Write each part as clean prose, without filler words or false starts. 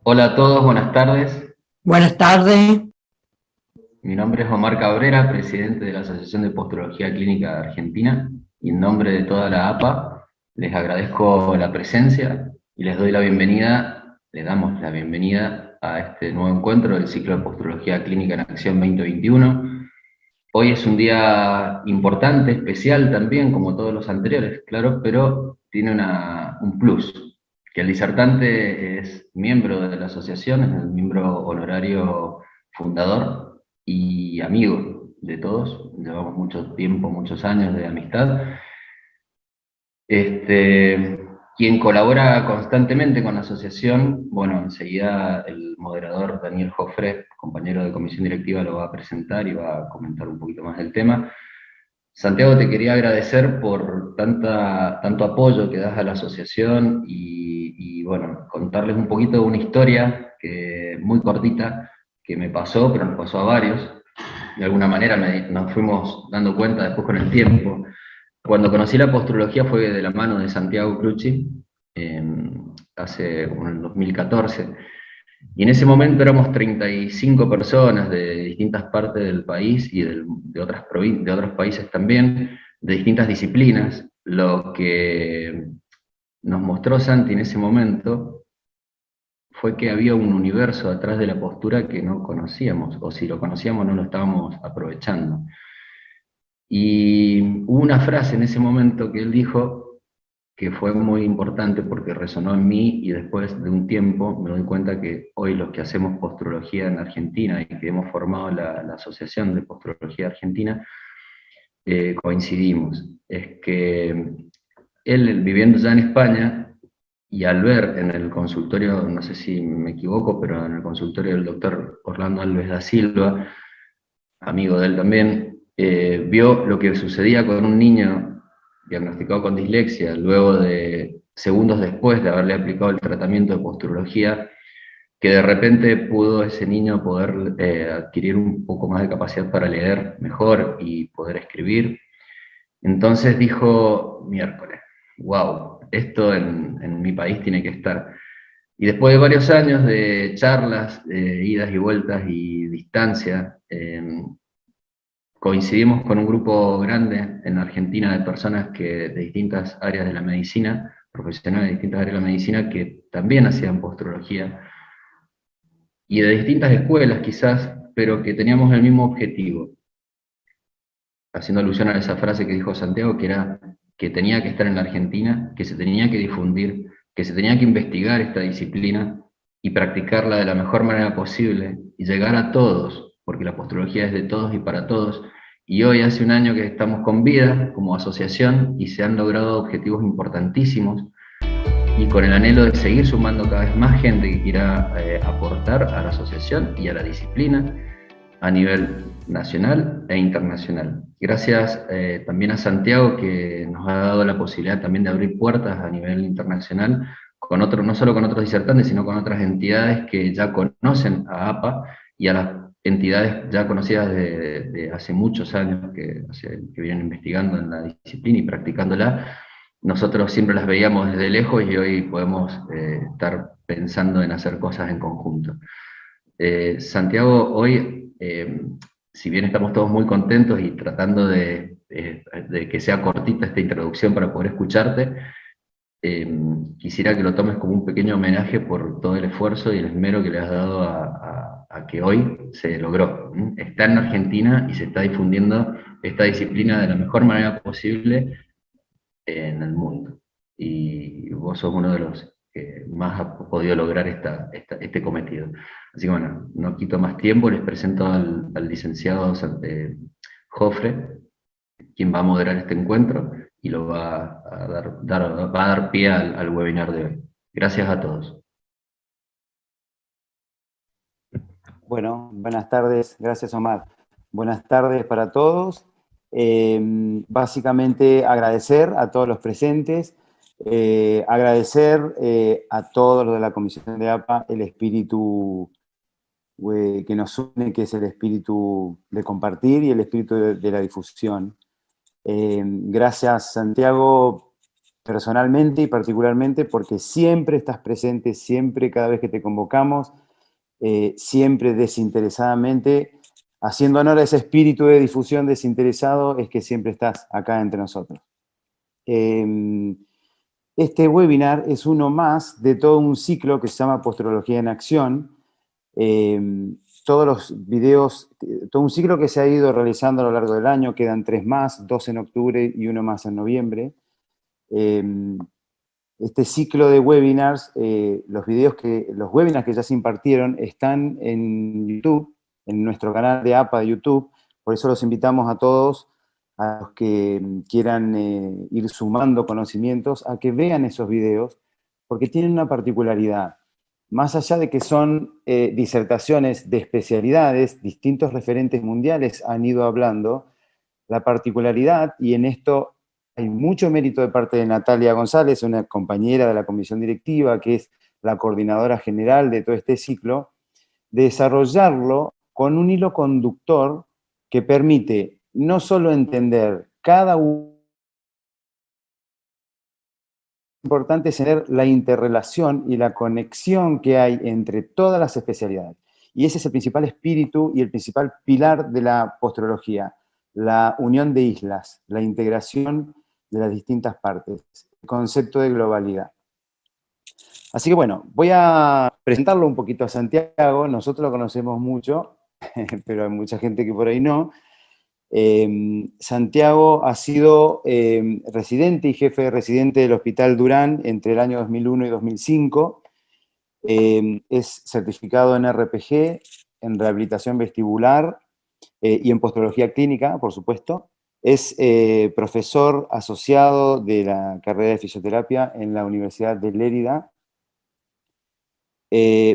Hola a todos, buenas tardes. Buenas tardes. Mi nombre es Omar Cabrera, presidente de la Asociación de Posturología Clínica de Argentina, y en nombre de toda la APA les agradezco la presencia y les doy la bienvenida, le damos la bienvenida a este nuevo encuentro del ciclo de Posturología Clínica en Acción 2021. Hoy es un día importante, especial también, como todos los anteriores, claro, pero tiene un plus, que el disertante es miembro de la asociación, es el miembro honorario fundador y amigo de todos, llevamos mucho tiempo, muchos años de amistad. Este, quien colabora constantemente con la asociación, bueno, enseguida el moderador Daniel Jofre, compañero de comisión directiva, lo va a presentar y va a comentar un poquito más del tema. Santiago, te quería agradecer por tanto apoyo que das a la asociación y, bueno, contarles un poquito de una historia muy cortita que me pasó, pero nos pasó a varios. De alguna manera nos fuimos dando cuenta después con el tiempo. Cuando conocí la postrología fue de la mano de Santiago Crucci, hace como en el 2014, y en ese momento éramos 35 personas de distintas partes del país y de de otros países también, de distintas disciplinas. Lo que nos mostró Santi en ese momento fue que había un universo atrás de la postura que no conocíamos, o si lo conocíamos no lo estábamos aprovechando. Y hubo una frase en ese momento que él dijo que fue muy importante porque resonó en mí, y después de un tiempo me doy cuenta que hoy los que hacemos postrología en Argentina y que hemos formado la Asociación de Postrología Argentina, coincidimos. Es que él, viviendo ya en España, y al ver en el consultorio, no sé si me equivoco, pero en el consultorio del doctor Orlando Alves da Silva, amigo de él también, vio lo que sucedía con un niño diagnosticado con dislexia, luego de segundos después de haberle aplicado el tratamiento de posturología, que de repente pudo ese niño poder adquirir un poco más de capacidad para leer mejor y poder escribir. Entonces dijo, miércoles, wow, esto en mi país tiene que estar. Y después de varios años de charlas, idas y vueltas y distancia, coincidimos con un grupo grande en Argentina de personas que de distintas áreas de la medicina, profesionales de distintas áreas de la medicina, que también hacían postrología, y de distintas escuelas quizás, pero que teníamos el mismo objetivo, haciendo alusión a esa frase que dijo Santiago, que era que tenía que estar en la Argentina, que se tenía que difundir, que se tenía que investigar esta disciplina y practicarla de la mejor manera posible y llegar a todos, porque la postrología es de todos y para todos. Y hoy hace un año que estamos con vida como asociación y se han logrado objetivos importantísimos, y con el anhelo de seguir sumando cada vez más gente que quiera aportar a la asociación y a la disciplina a nivel nacional e internacional. Gracias también a Santiago, que nos ha dado la posibilidad también de abrir puertas a nivel internacional, con otros, no solo con otros disertantes, sino con otras entidades que ya conocen a APA y a las entidades ya conocidas de hace muchos años, que vienen investigando en la disciplina y practicándola. Nosotros siempre las veíamos desde lejos y hoy podemos estar pensando en hacer cosas en conjunto. Santiago, hoy, si bien estamos todos muy contentos y tratando de que sea cortita esta introducción para poder escucharte, quisiera que lo tomes como un pequeño homenaje por todo el esfuerzo y el esmero que le has dado a que hoy se logró. Está en Argentina y se está difundiendo esta disciplina de la mejor manera posible en el mundo. Y vos sos uno de los que más ha podido lograr este cometido. Así que bueno, no quito más tiempo, les presento al licenciado Jofre, quien va a moderar este encuentro y lo va a va a dar pie al webinar de hoy. Gracias a todos. Bueno, buenas tardes, gracias Omar. Buenas tardes para todos. Básicamente agradecer a todos los presentes, agradecer a todos los de la Comisión de APA el espíritu que nos une, que es el espíritu de compartir y el espíritu de la difusión. Gracias Santiago personalmente y particularmente porque siempre estás presente, siempre cada vez que te convocamos, siempre desinteresadamente, haciendo honor a ese espíritu de difusión desinteresado, es que siempre estás acá entre nosotros. Este webinar es uno más de todo un ciclo que se llama Posterología en Acción. Todos los videos, todo un ciclo que se ha ido realizando a lo largo del año, quedan 3 más, 2 en octubre y uno más en noviembre. Este ciclo de webinars, los webinars que ya se impartieron están en YouTube, en nuestro canal de APA de YouTube, por eso los invitamos a todos, a los que quieran ir sumando conocimientos, a que vean esos videos, porque tienen una particularidad. Más allá de que son disertaciones de especialidades, distintos referentes mundiales han ido hablando, la particularidad, y en esto hay mucho mérito de parte de Natalia González, una compañera de la comisión directiva, que es la coordinadora general de todo este ciclo, de desarrollarlo con un hilo conductor que permite no solo entender cada uno, importante es tener la interrelación y la conexión que hay entre todas las especialidades. Y ese es el principal espíritu y el principal pilar de la postrología, la unión de islas, la integración de las distintas partes, el concepto de globalidad. Así que bueno, voy a presentarlo un poquito a Santiago. Nosotros lo conocemos mucho, pero hay mucha gente que por ahí no. Santiago ha sido residente y jefe de residente del Hospital Durán entre el año 2001 y 2005. Es certificado en RPG, en rehabilitación vestibular y en postrología clínica, por supuesto. Es profesor asociado de la carrera de fisioterapia en la Universidad de Lérida.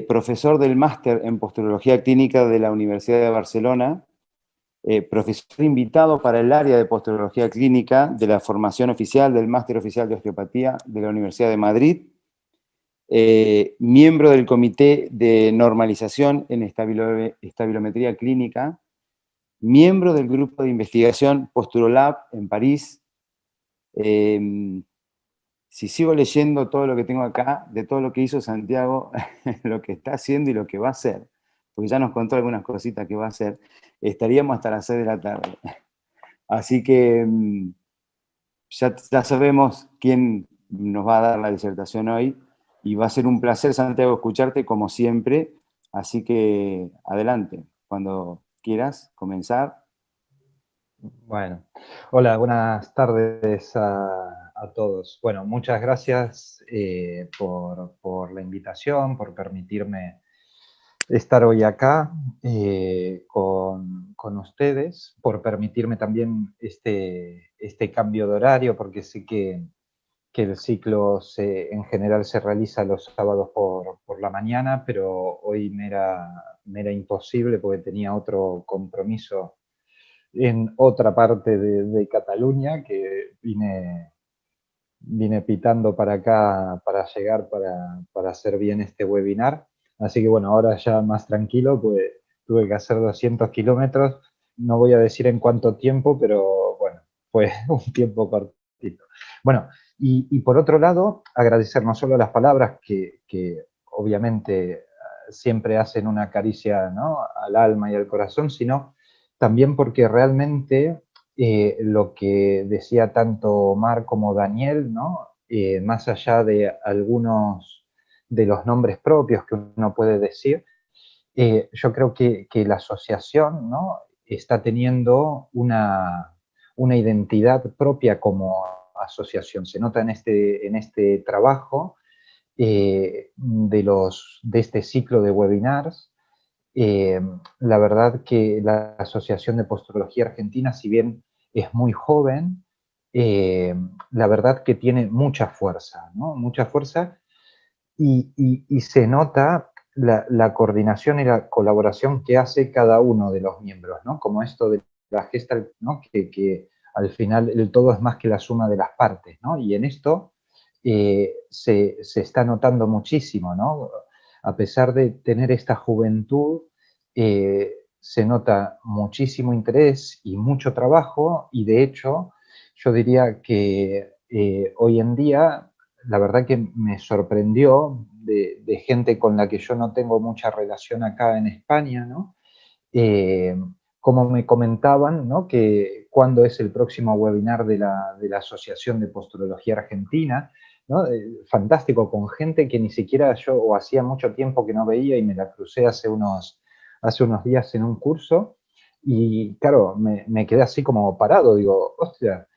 Profesor del máster en postrología clínica de la Universidad de Barcelona. Profesor invitado para el área de postrología clínica de la formación oficial del Máster Oficial de Osteopatía de la Universidad de Madrid, miembro del Comité de Normalización en Estabilometría Clínica, miembro del Grupo de Investigación Posturolab en París. Si sigo leyendo todo lo que tengo acá, de todo lo que hizo Santiago, lo que está haciendo y lo que va a hacer, porque ya nos contó algunas cositas que va a hacer, estaríamos hasta las 6 de la tarde. Así que ya sabemos quién nos va a dar la disertación hoy, y va a ser un placer, Santiago, escucharte como siempre, así que adelante, cuando quieras comenzar. Bueno, hola, buenas tardes a todos. Bueno, muchas gracias por la invitación, por permitirme estar hoy acá con ustedes, por permitirme también este cambio de horario, porque sé que el ciclo en general se realiza los sábados por la mañana, pero hoy me era imposible porque tenía otro compromiso en otra parte de Cataluña, que vine pitando para acá para llegar para hacer bien este webinar. Así que bueno, ahora ya más tranquilo, pues tuve que hacer 200 kilómetros. No voy a decir en cuánto tiempo, pero bueno, fue un tiempo cortito. Bueno, y por otro lado, agradecer no solo las palabras que obviamente siempre hacen una caricia, ¿no?, al alma y al corazón, sino también porque realmente lo que decía tanto Omar como Daniel, ¿no?, más allá de algunos de los nombres propios que uno puede decir, yo creo que la asociación, ¿no?, está teniendo una identidad propia como asociación. Se nota en este trabajo de este ciclo de webinars. La verdad que la Asociación de Postrología Argentina, si bien es muy joven, la verdad que tiene mucha fuerza, ¿no? Mucha fuerza, y se nota la coordinación y la colaboración que hace cada uno de los miembros, ¿no? Como esto de la Gestalt, ¿no?, que al final el todo es más que la suma de las partes, ¿no? Y en esto se está notando muchísimo, ¿no? A pesar de tener esta juventud, se nota muchísimo interés y mucho trabajo, y de hecho yo diría que hoy en día, la verdad que me sorprendió de gente con la que yo no tengo mucha relación acá en España, ¿no? Como me comentaban, ¿no? Que cuándo es el próximo webinar de la Asociación de Posturología Argentina, ¿no? Fantástico, con gente que ni siquiera yo, o hacía mucho tiempo que no veía, y me la crucé hace unos días en un curso, y claro, me quedé así como parado, digo, hostia,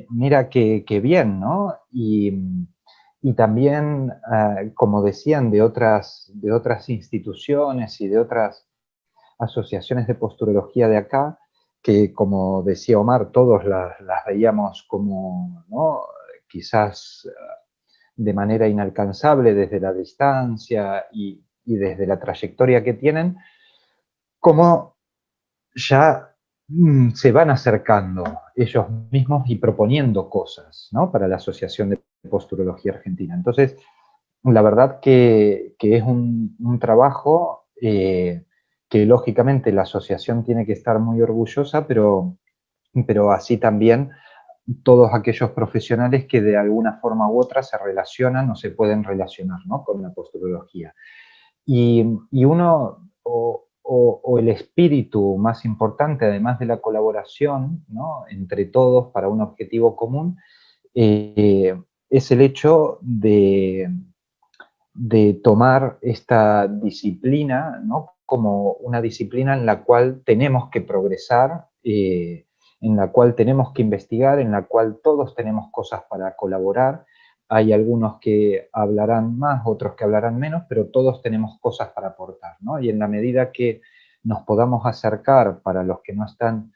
mira qué bien, ¿no? Y también, como decían, de otras instituciones y de otras asociaciones de posturología de acá, que como decía Omar, todos las veíamos como, ¿no? Quizás de manera inalcanzable desde la distancia y desde la trayectoria que tienen, como ya se van acercando ellos mismos y proponiendo cosas, ¿no? Para la Asociación de Posturología Argentina. Entonces, la verdad que es un trabajo que lógicamente la asociación tiene que estar muy orgullosa, pero así también todos aquellos profesionales que de alguna forma u otra se relacionan o se pueden relacionar, ¿no? Con la posturología. Y uno, o el espíritu más importante, además de la colaboración, ¿no? Entre todos para un objetivo común, es el hecho de tomar esta disciplina, ¿no? Como una disciplina en la cual tenemos que progresar, en la cual tenemos que investigar, en la cual todos tenemos cosas para colaborar. Hay algunos que hablarán más, otros que hablarán menos, pero todos tenemos cosas para aportar, ¿no? Y en la medida que nos podamos acercar, para los que no están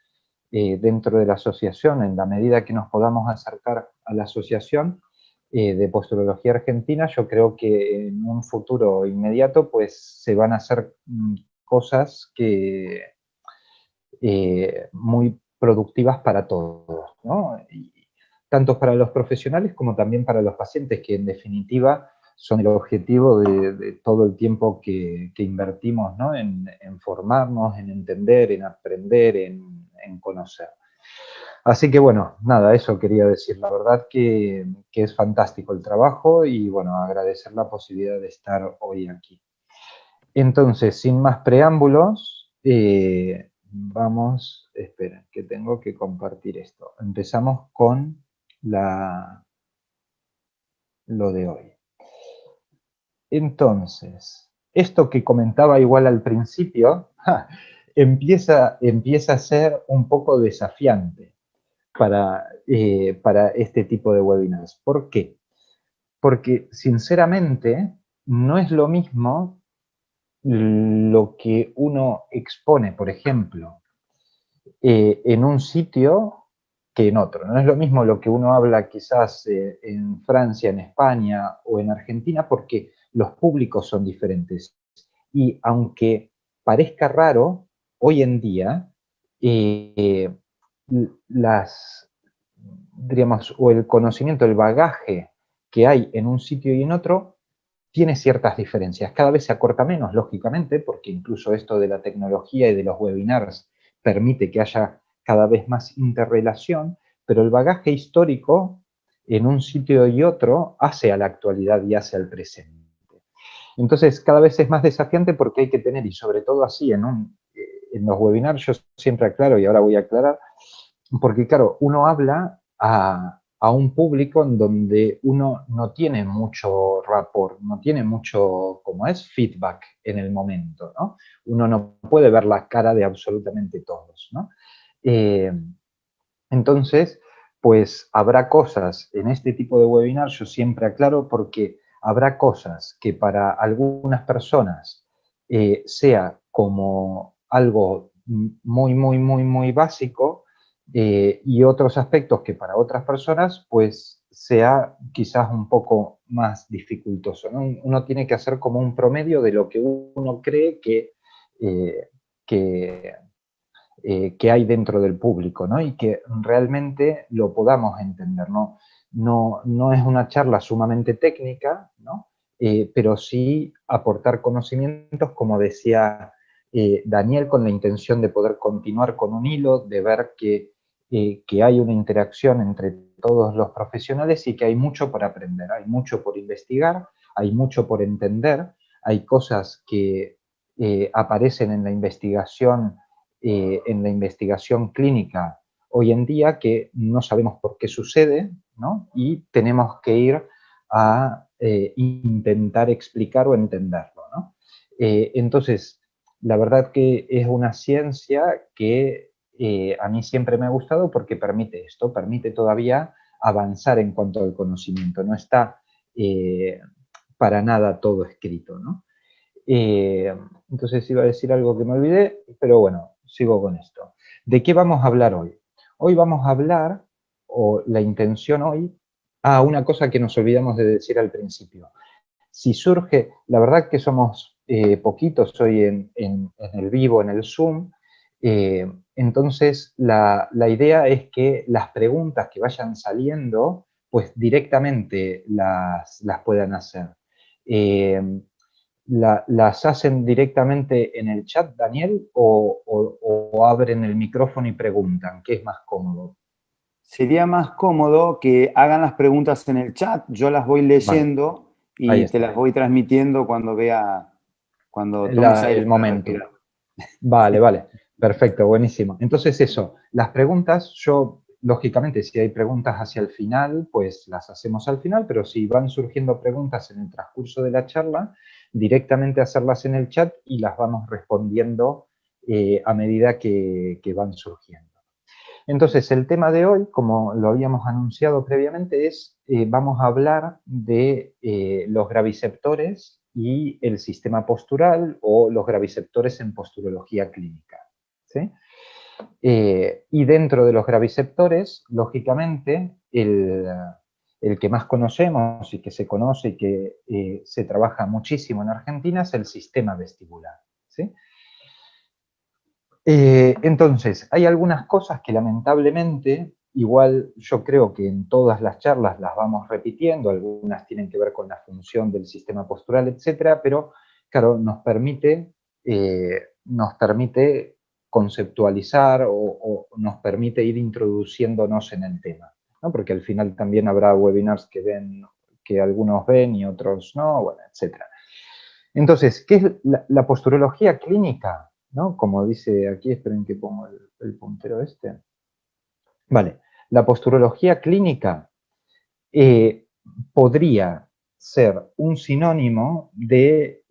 dentro de la asociación, en la medida que nos podamos acercar a la asociación de posturología argentina, yo creo que en un futuro inmediato pues se van a hacer cosas que muy productivas para todos, ¿no? Y tanto para los profesionales como también para los pacientes, que en definitiva son el objetivo de todo el tiempo que invertimos, ¿no? En formarnos, en entender, en aprender, en conocer. Así que bueno, nada, eso quería decir. La verdad que es fantástico el trabajo y bueno, agradecer la posibilidad de estar hoy aquí. Entonces, sin más preámbulos, vamos, esperen, que tengo que compartir esto. Empezamos con lo de hoy. Entonces, esto que comentaba igual al principio, empieza a ser un poco desafiante para este tipo de webinars. ¿Por qué? Porque sinceramente no es lo mismo lo que uno expone, por ejemplo, en un sitio que en otro. No es lo mismo lo que uno habla quizás en Francia, en España o en Argentina, porque los públicos son diferentes. Y aunque parezca raro, hoy en día diríamos, o el conocimiento, el bagaje que hay en un sitio y en otro, tiene ciertas diferencias. Cada vez se acorta menos, lógicamente, porque incluso esto de la tecnología y de los webinars permite que haya cada vez más interrelación, pero el bagaje histórico en un sitio y otro hace a la actualidad y hace al presente. Entonces, cada vez es más desafiante porque hay que tener, y sobre todo así, en los webinars, yo siempre aclaro, y ahora voy a aclarar, porque claro, uno habla a un público en donde uno no tiene mucho rapport, no tiene mucho, como es, feedback en el momento, ¿no? Uno no puede ver la cara de absolutamente todos, ¿no? Entonces, pues habrá cosas en este tipo de webinar, yo siempre aclaro, porque habrá cosas que para algunas personas sea como algo muy básico, y otros aspectos que para otras personas pues sea quizás un poco más dificultoso, ¿no? Uno tiene que hacer como un promedio de lo que uno cree eh, que, que hay dentro del público, ¿no? Y que realmente lo podamos entender, ¿no? No es una charla sumamente técnica, ¿no? Pero sí aportar conocimientos, como decía Daniel, con la intención de poder continuar con un hilo, de ver que que hay una interacción entre todos los profesionales y que hay mucho por aprender, hay mucho por investigar, hay mucho por entender, hay cosas que aparecen en la investigación clínica hoy en día que no sabemos por qué sucede, ¿no? Y tenemos que ir a intentar explicar o entenderlo, ¿no? Entonces, la verdad que es una ciencia que a mí siempre me ha gustado porque permite esto, permite todavía avanzar en cuanto al conocimiento, no está para nada todo escrito, ¿no? Entonces iba a decir algo que me olvidé, pero bueno, sigo con esto. ¿De qué vamos a hablar hoy? Hoy vamos a hablar, o la intención hoy, una cosa que nos olvidamos de decir al principio. Si surge, la verdad que somos poquitos hoy en el vivo, en el Zoom, entonces la idea es que las preguntas que vayan saliendo, pues directamente las puedan hacer. ¿Las hacen directamente en el chat, Daniel, o abren el micrófono y preguntan? ¿Qué es más cómodo? Sería más cómodo que hagan las preguntas en el chat, yo las voy Vale, leyendo ahí y te está. las voy transmitiendo cuando tomes aire El para momento. respirar. Vale, vale. Perfecto, buenísimo. Entonces eso, las preguntas, yo, lógicamente, si hay preguntas hacia el final, pues las hacemos al final, pero si van surgiendo preguntas en el transcurso de la charla, directamente hacerlas en el chat y las vamos respondiendo a medida que van surgiendo. Entonces, el tema de hoy, como lo habíamos anunciado previamente, es, vamos a hablar de los graviceptores y el sistema postural o los graviceptores en posturología clínica, ¿sí? Y dentro de los graviceptores, lógicamente, el que más conocemos y que se conoce y que se trabaja muchísimo en Argentina es el sistema vestibular, ¿sí? Entonces, hay algunas cosas que lamentablemente, igual yo creo que en todas las charlas las vamos repitiendo, algunas tienen que ver con la función del sistema postural, etcétera, pero claro, nos permite conceptualizar o nos permite ir introduciéndonos en el tema, ¿no? Porque al final también habrá webinars que algunos ven y otros no, bueno, etcétera. Entonces, ¿qué es la posturología clínica? ¿No? Como dice aquí, esperen que pongo el puntero este. Vale, la posturología clínica podría ser un sinónimo de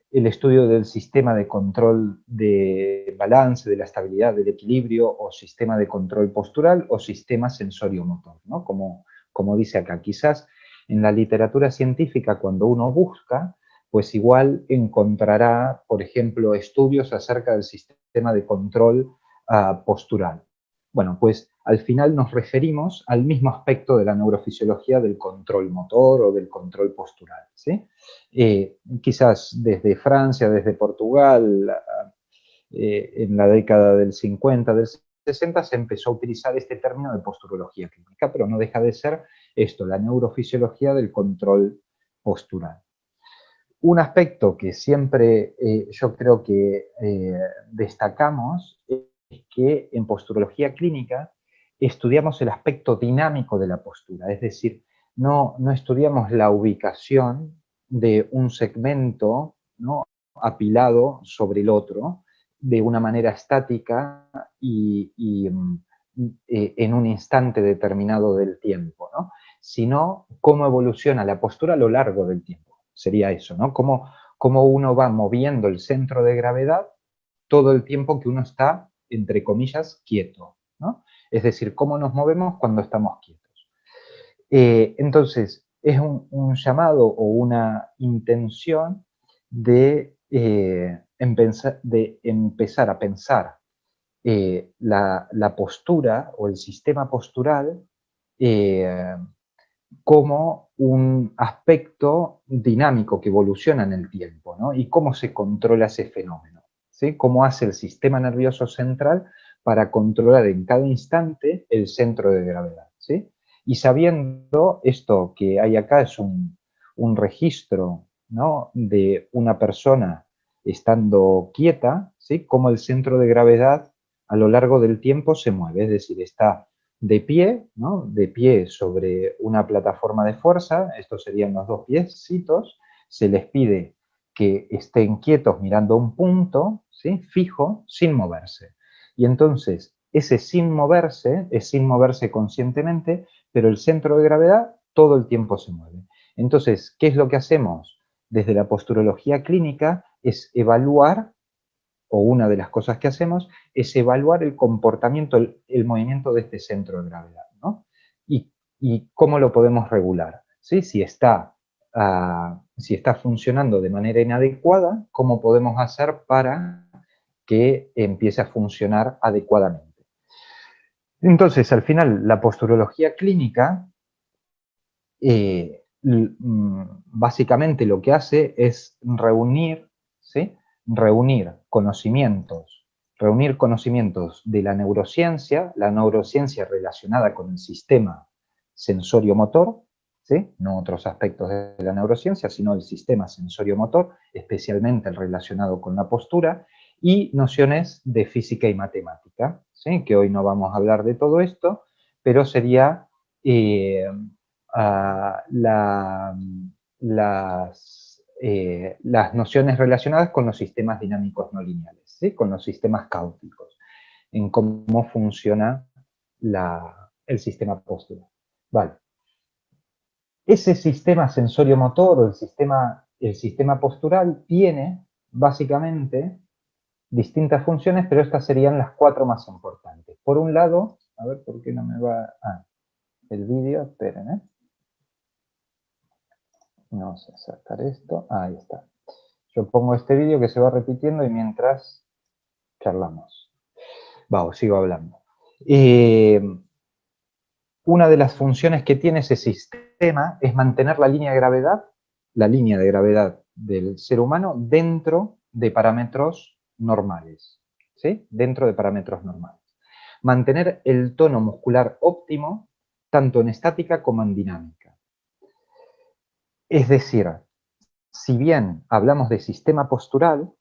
el estudio del sistema de control de balance, de la estabilidad, del equilibrio, o sistema de control postural, o sistema sensorio-motor, ¿no? Como dice acá, quizás en la literatura científica, cuando uno busca, pues igual encontrará, por ejemplo, estudios acerca del sistema de control postural. Bueno, pues al final nos referimos al mismo aspecto de la neurofisiología del control motor o del control postural, ¿sí? Quizás desde Francia, desde Portugal, en la década del 50, del 60, se empezó a utilizar este término de posturología clínica, pero no deja de ser esto, la neurofisiología del control postural. Un aspecto que siempre yo creo que destacamos es que en posturología clínica estudiamos el aspecto dinámico de la postura, es decir, no estudiamos la ubicación de un segmento, ¿no?, apilado sobre el otro de una manera estática y en un instante determinado del tiempo, ¿no?, sino cómo evoluciona la postura a lo largo del tiempo. Sería eso, ¿no? Cómo uno va moviendo el centro de gravedad todo el tiempo que uno está, entre comillas, quieto, ¿no? Es decir, cómo nos movemos cuando estamos quietos. Entonces, es un llamado o una intención de empezar a pensar la postura o el sistema postural como un aspecto dinámico que evoluciona en el tiempo, ¿no? Y cómo se controla ese fenómeno, ¿sí? Cómo hace el sistema nervioso central para controlar en cada instante el centro de gravedad, ¿sí? Y sabiendo esto que hay acá es un registro, ¿no?, de una persona estando quieta, ¿sí?, cómo el centro de gravedad a lo largo del tiempo se mueve, es decir, está de pie, ¿no? De pie sobre una plataforma de fuerza, estos serían los dos piecitos, se les pide que estén quietos mirando un punto, ¿sí? Fijo, sin moverse. Y entonces, ese sin moverse es sin moverse conscientemente, pero el centro de gravedad todo el tiempo se mueve. Entonces, ¿qué es lo que hacemos? Desde la posturología clínica es evaluar, o una de las cosas que hacemos, es evaluar el comportamiento, el movimiento de este centro de gravedad, ¿no? Y cómo lo podemos regular, ¿sí? Si está funcionando de manera inadecuada, ¿cómo podemos hacer para que empiece a funcionar adecuadamente? Entonces, al final, la posturología clínica básicamente lo que hace es reunir, ¿sí? Reunir conocimientos de la neurociencia relacionada con el sistema sensorio-motor, ¿sí? No otros aspectos de la neurociencia, sino el sistema sensorio-motor, especialmente el relacionado con la postura, y nociones de física y matemática, ¿sí? Que hoy no vamos a hablar de todo esto, pero sería las nociones relacionadas con los sistemas dinámicos no lineales, ¿sí? Con los sistemas cáuticos, en cómo funciona el sistema postural. Vale. Ese sistema sensorio-motor o el sistema postural tiene básicamente distintas funciones, pero estas serían las 4 más importantes. Por un lado, a ver por qué no me va... el vídeo, esperen, ¿eh? Vamos a sacar esto. Ahí está. Yo pongo este vídeo que se va repitiendo y mientras charlamos. Vamos, sigo hablando. Una de las funciones que tiene ese sistema es mantener la línea de gravedad del ser humano dentro de parámetros normales. ¿Sí? Dentro de parámetros normales. Mantener el tono muscular óptimo tanto en estática como en dinámica. Es decir, si bien hablamos de sistema postural,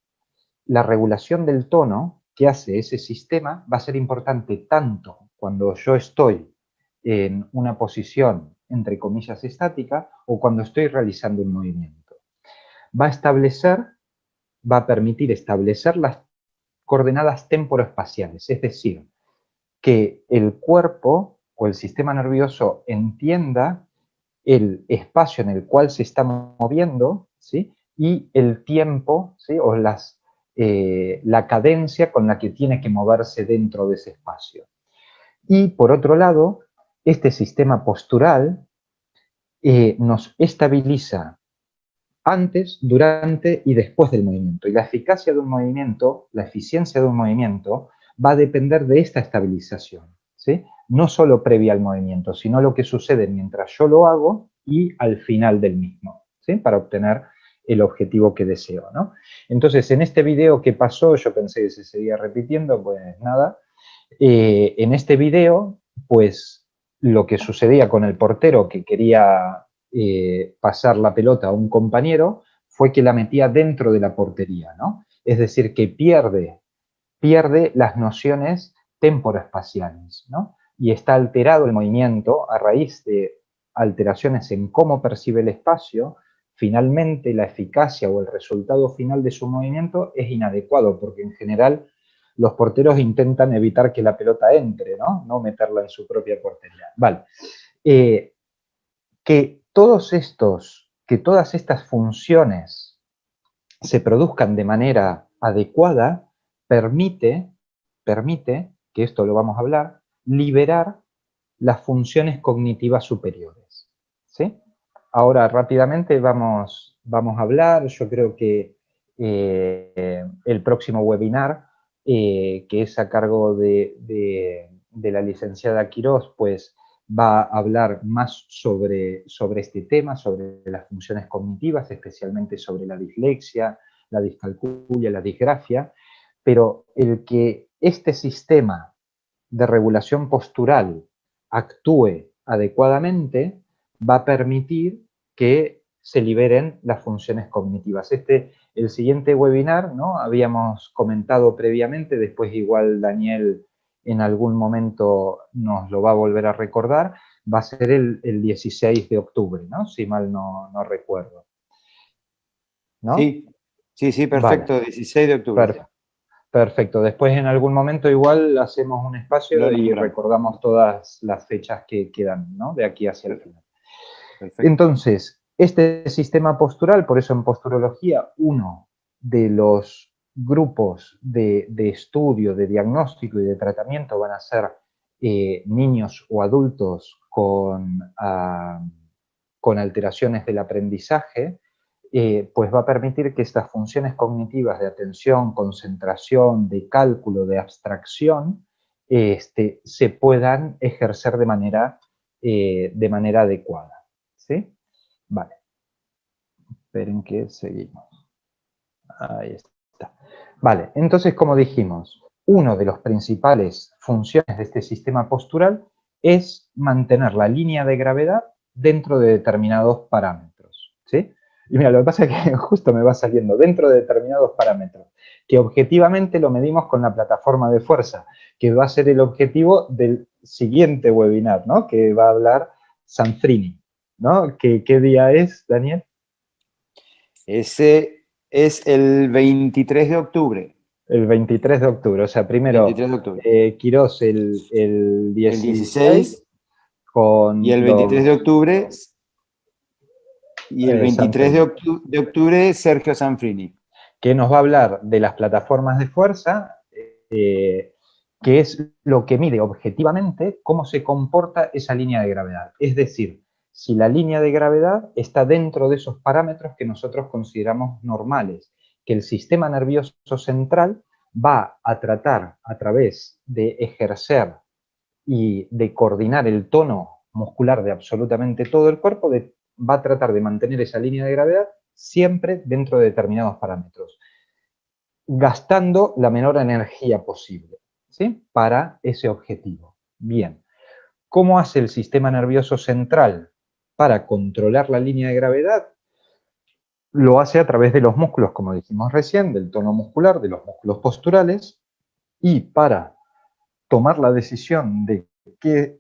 la regulación del tono que hace ese sistema va a ser importante tanto cuando yo estoy en una posición, entre comillas, estática, o cuando estoy realizando un movimiento. Va a permitir establecer las coordenadas temporoespaciales, es decir, que el cuerpo o el sistema nervioso entienda el espacio en el cual se está moviendo, ¿sí? Y el tiempo, ¿sí? O la cadencia con la que tiene que moverse dentro de ese espacio. Y por otro lado, este sistema postural nos estabiliza antes, durante y después del movimiento. Y la eficacia de un movimiento, la eficiencia de un movimiento, va a depender de esta estabilización, ¿sí? No solo previa al movimiento, sino lo que sucede mientras yo lo hago y al final del mismo, ¿sí? Para obtener el objetivo que deseo, ¿no? Entonces, en este video que pasó, yo pensé que se seguía repitiendo, pues nada. En este video, pues lo que sucedía con el portero que quería pasar la pelota a un compañero fue que la metía dentro de la portería, ¿no? Es decir, que pierde las nociones temporoespaciales, ¿no? Y está alterado el movimiento a raíz de alteraciones en cómo percibe el espacio. Finalmente, la eficacia o el resultado final de su movimiento es inadecuado, porque en general los porteros intentan evitar que la pelota entre, ¿no? No meterla en su propia portería. Vale. Que todas estas funciones se produzcan de manera adecuada permite, que esto lo vamos a hablar, liberar las funciones cognitivas superiores, ¿sí? Ahora rápidamente vamos a hablar, yo creo que el próximo webinar, que es a cargo de la licenciada Quirós, pues va a hablar más sobre este tema, sobre las funciones cognitivas, especialmente sobre la dislexia, la discalculia, la disgrafia, pero el que este sistema de regulación postural actúe adecuadamente va a permitir que se liberen las funciones cognitivas. El siguiente webinar, ¿no? Habíamos comentado previamente, después igual Daniel en algún momento nos lo va a volver a recordar, va a ser el 16 de octubre, ¿no? Si mal no recuerdo. ¿No? Sí, perfecto, Vale. 16 de octubre. Perfecto. Después en algún momento igual hacemos un espacio y recordamos todas las fechas que quedan, ¿no? De aquí hacia el final. Perfecto. Entonces, este sistema postural, por eso en posturología, uno de los grupos de estudio, de diagnóstico y de tratamiento van a ser niños o adultos con alteraciones del aprendizaje, pues va a permitir que estas funciones cognitivas de atención, concentración, de cálculo, de abstracción, se puedan ejercer de manera adecuada. ¿Sí? Vale. Esperen que seguimos. Ahí está. Vale, entonces, como dijimos, uno de los principales funciones de este sistema postural es mantener la línea de gravedad dentro de determinados parámetros. ¿Sí? Y mira, lo que pasa es que justo me va saliendo dentro de determinados parámetros, que objetivamente lo medimos con la plataforma de fuerza, que va a ser el objetivo del siguiente webinar, ¿no? Que va a hablar Sanfrini, ¿no? ¿Qué día es, Daniel? Ese es el 23 de octubre. El 23 de octubre, o sea, primero 23 de octubre. Quirós el 16 con y el 23 de octubre y el 23 de octubre Sergio Sanfrini. Que nos va a hablar de las plataformas de fuerza, que es lo que mide objetivamente cómo se comporta esa línea de gravedad. Es decir, si la línea de gravedad está dentro de esos parámetros que nosotros consideramos normales, que el sistema nervioso central va a tratar a través de ejercer y de coordinar el tono muscular de absolutamente todo el cuerpo, va a tratar de mantener esa línea de gravedad siempre dentro de determinados parámetros, gastando la menor energía posible, ¿sí? Para ese objetivo. Bien, ¿cómo hace el sistema nervioso central para controlar la línea de gravedad? Lo hace a través de los músculos, como dijimos recién, del tono muscular, de los músculos posturales, y para tomar la decisión de qué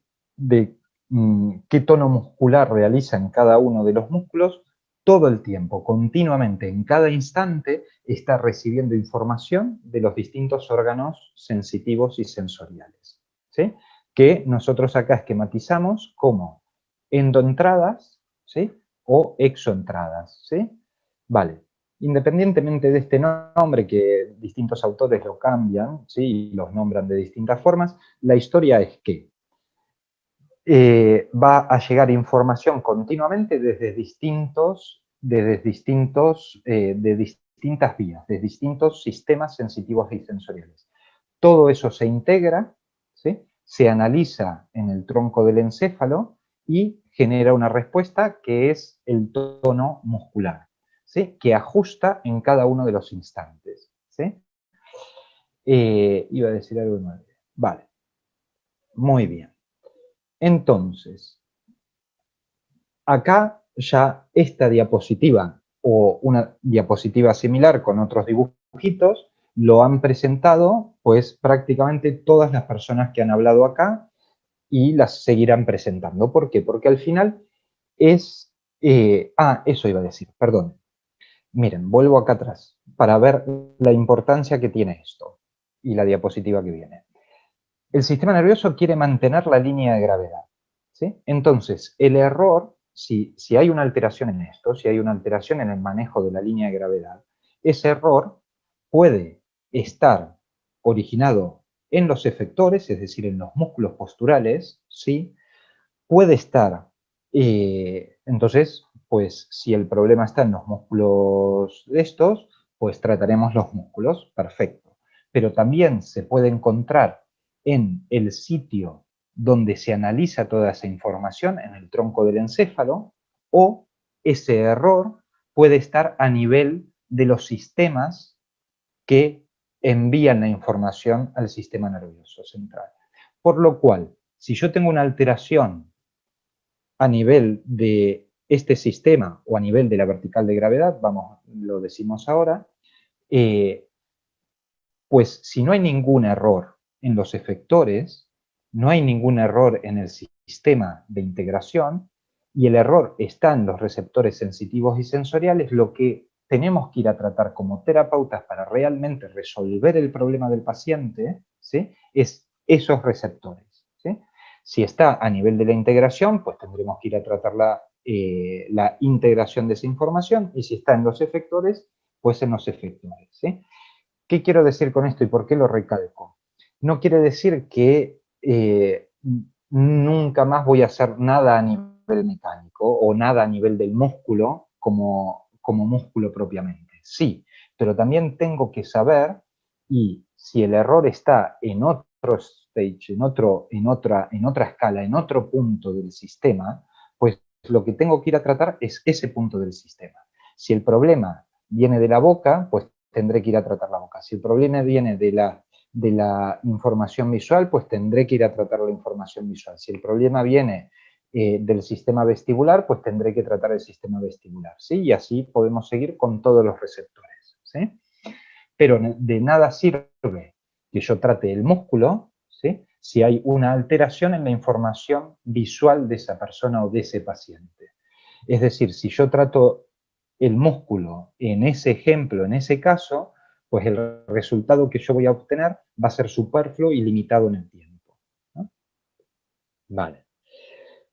tono muscular realiza en cada uno de los músculos, todo el tiempo, continuamente, en cada instante, está recibiendo información de los distintos órganos sensitivos y sensoriales, ¿sí? Que nosotros acá esquematizamos como endoentradas, ¿sí? O exoentradas, ¿sí? Vale. Independientemente de este nombre, que distintos autores lo cambian, ¿sí? Y los nombran de distintas formas, la historia es que va a llegar información continuamente de distintas vías, de distintos sistemas sensitivos y sensoriales. Todo eso se integra, ¿sí? Se analiza en el tronco del encéfalo y genera una respuesta que es el tono muscular, ¿sí? Que ajusta en cada uno de los instantes, ¿sí? Iba a decir algo nuevo. Vale. Muy bien. Entonces, acá ya esta diapositiva o una diapositiva similar con otros dibujitos lo han presentado pues prácticamente todas las personas que han hablado acá y las seguirán presentando. ¿Por qué? Porque al final es... eso iba a decir, perdón. Miren, vuelvo acá atrás para ver la importancia que tiene esto y la diapositiva que viene. El sistema nervioso quiere mantener la línea de gravedad, ¿sí? Entonces, el error, si hay una alteración en esto, si hay una alteración en el manejo de la línea de gravedad, ese error puede estar originado en los efectores, es decir, en los músculos posturales, ¿sí? Puede estar, entonces, pues si el problema está en los músculos de estos, pues trataremos los músculos, perfecto. Pero también se puede encontrar en el sitio donde se analiza toda esa información, en el tronco del encéfalo, o ese error puede estar a nivel de los sistemas que envían la información al sistema nervioso central. Por lo cual, si yo tengo una alteración a nivel de este sistema, o a nivel de la vertical de gravedad, vamos, lo decimos ahora, pues si no hay ningún error en los efectores, no hay ningún error en el sistema de integración, y el error está en los receptores sensitivos y sensoriales, lo que tenemos que ir a tratar como terapeutas para realmente resolver el problema del paciente, ¿sí?, es esos receptores, ¿sí? Si está a nivel de la integración, pues tendremos que ir a tratar la integración de esa información, y si está en los efectores, pues en los efectores, ¿sí? ¿Qué quiero decir con esto y por qué lo recalco? No quiere decir que nunca más voy a hacer nada a nivel mecánico o nada a nivel del músculo como músculo propiamente. Sí, pero también tengo que saber, y si el error está en otro stage, en otra escala, en otro punto del sistema, pues lo que tengo que ir a tratar es ese punto del sistema. Si el problema viene de la boca, pues tendré que ir a tratar la boca. Si el problema viene de la información visual, pues tendré que ir a tratar la información visual. Si el problema viene del sistema vestibular, pues tendré que tratar el sistema vestibular, ¿sí? Y así podemos seguir con todos los receptores, ¿sí? Pero de nada sirve que yo trate el músculo, ¿sí?, si hay una alteración en la información visual de esa persona o de ese paciente. Es decir, si yo trato el músculo en ese ejemplo, en ese caso, pues el resultado que yo voy a obtener va a ser superfluo y limitado en el tiempo, ¿no? Vale.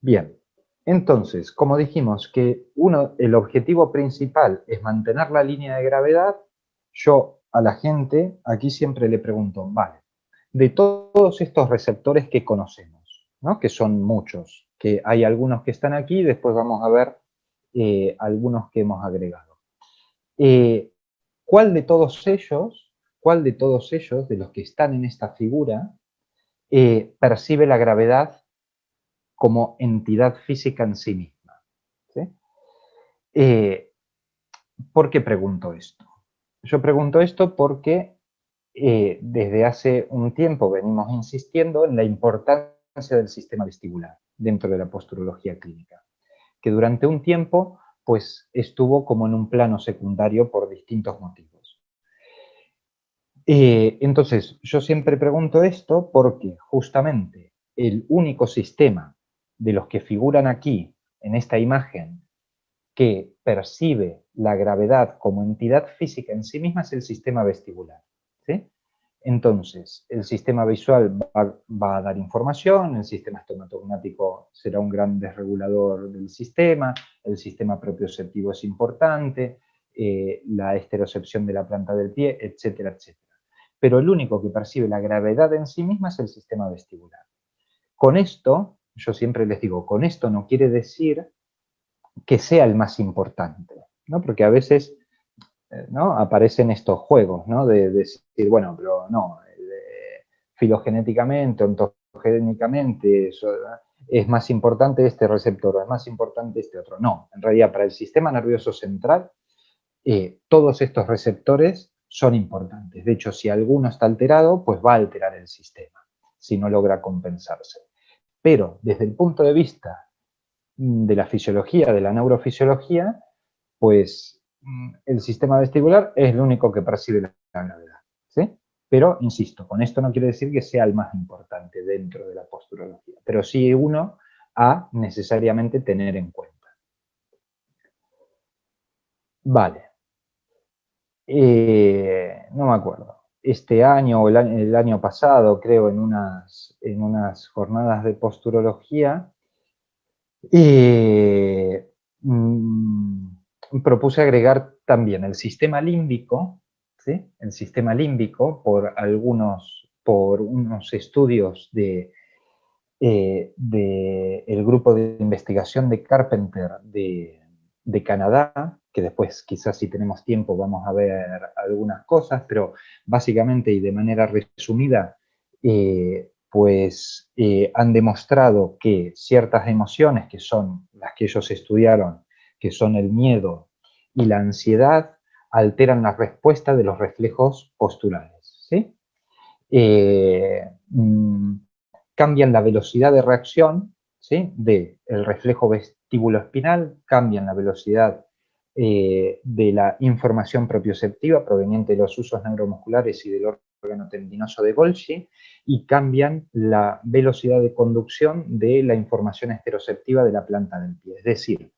Bien. Entonces, como dijimos que el objetivo principal es mantener la línea de gravedad, yo a la gente aquí siempre le pregunto, vale, de todos estos receptores que conocemos, ¿no?, que son muchos, que hay algunos que están aquí, y después vamos a ver algunos que hemos agregado. ¿Cuál de todos ellos, de los que están en esta figura, percibe la gravedad como entidad física en sí misma? ¿Sí? ¿Por qué pregunto esto? Yo pregunto esto porque desde hace un tiempo venimos insistiendo en la importancia del sistema vestibular dentro de la posturología clínica, que durante un tiempo pues estuvo como en un plano secundario por distintos motivos. Entonces, yo siempre pregunto esto porque justamente el único sistema de los que figuran aquí en esta imagen que percibe la gravedad como entidad física en sí misma es el sistema vestibular, ¿sí? Entonces, el sistema visual va a dar información, el sistema estomatognático será un gran desregulador del sistema, el sistema propioceptivo es importante, la esterocepción de la planta del pie, etcétera, etcétera. Pero el único que percibe la gravedad en sí misma es el sistema vestibular. Con esto, yo siempre les digo, con esto no quiere decir que sea el más importante, ¿no? Porque a veces, ¿no?, aparecen estos juegos, ¿no?, de decir, bueno, pero no, filogenéticamente, ontogénicamente, es más importante este receptor, es más importante este otro. No, en realidad para el sistema nervioso central, todos estos receptores son importantes. De hecho, si alguno está alterado, pues va a alterar el sistema, si no logra compensarse. Pero desde el punto de vista de la fisiología, de la neurofisiología, pues el sistema vestibular es el único que percibe la gravedad, ¿sí? Pero, insisto, con esto no quiere decir que sea el más importante dentro de la posturología, pero sí uno a necesariamente tener en cuenta. Vale. No me acuerdo. Este año o el año pasado, creo, en unas jornadas de posturología, propuse agregar también el sistema límbico, ¿sí?, el sistema límbico por unos estudios del grupo de investigación de Carpenter de Canadá, que después quizás si tenemos tiempo vamos a ver algunas cosas, pero básicamente y de manera resumida, han demostrado que ciertas emociones, que son las que ellos estudiaron, que son el miedo y la ansiedad, alteran la respuesta de los reflejos posturales, ¿sí? Cambian la velocidad de reacción, ¿sí?, del reflejo vestibuloespinal, cambian la velocidad de la información propioceptiva proveniente de los usos neuromusculares y del órgano tendinoso de Golgi, y cambian la velocidad de conducción de la información esteroceptiva de la planta del pie. Es decir,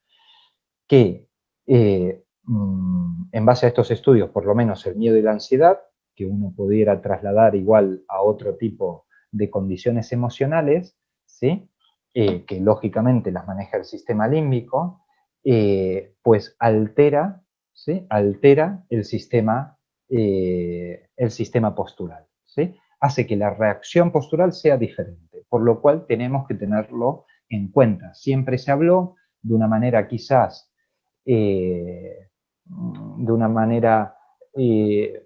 que en base a estos estudios, por lo menos el miedo y la ansiedad, que uno pudiera trasladar igual a otro tipo de condiciones emocionales, ¿sí? Que lógicamente las maneja el sistema límbico, pues altera, ¿sí? Altera el sistema postural, ¿sí? Hace que la reacción postural sea diferente, por lo cual tenemos que tenerlo en cuenta. Siempre se habló de una manera quizás de una manera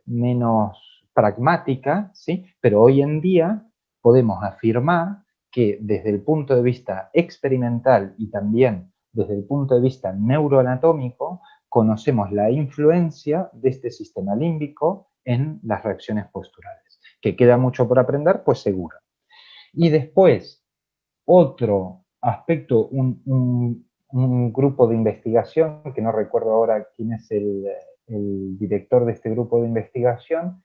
menos pragmática, ¿sí? Pero hoy en día podemos afirmar que desde el punto de vista experimental y también desde el punto de vista neuroanatómico, conocemos la influencia de este sistema límbico en las reacciones posturales. ¿Que queda mucho por aprender? Pues seguro. Y después, otro aspecto, un grupo de investigación, que no recuerdo ahora quién es el director de este grupo de investigación,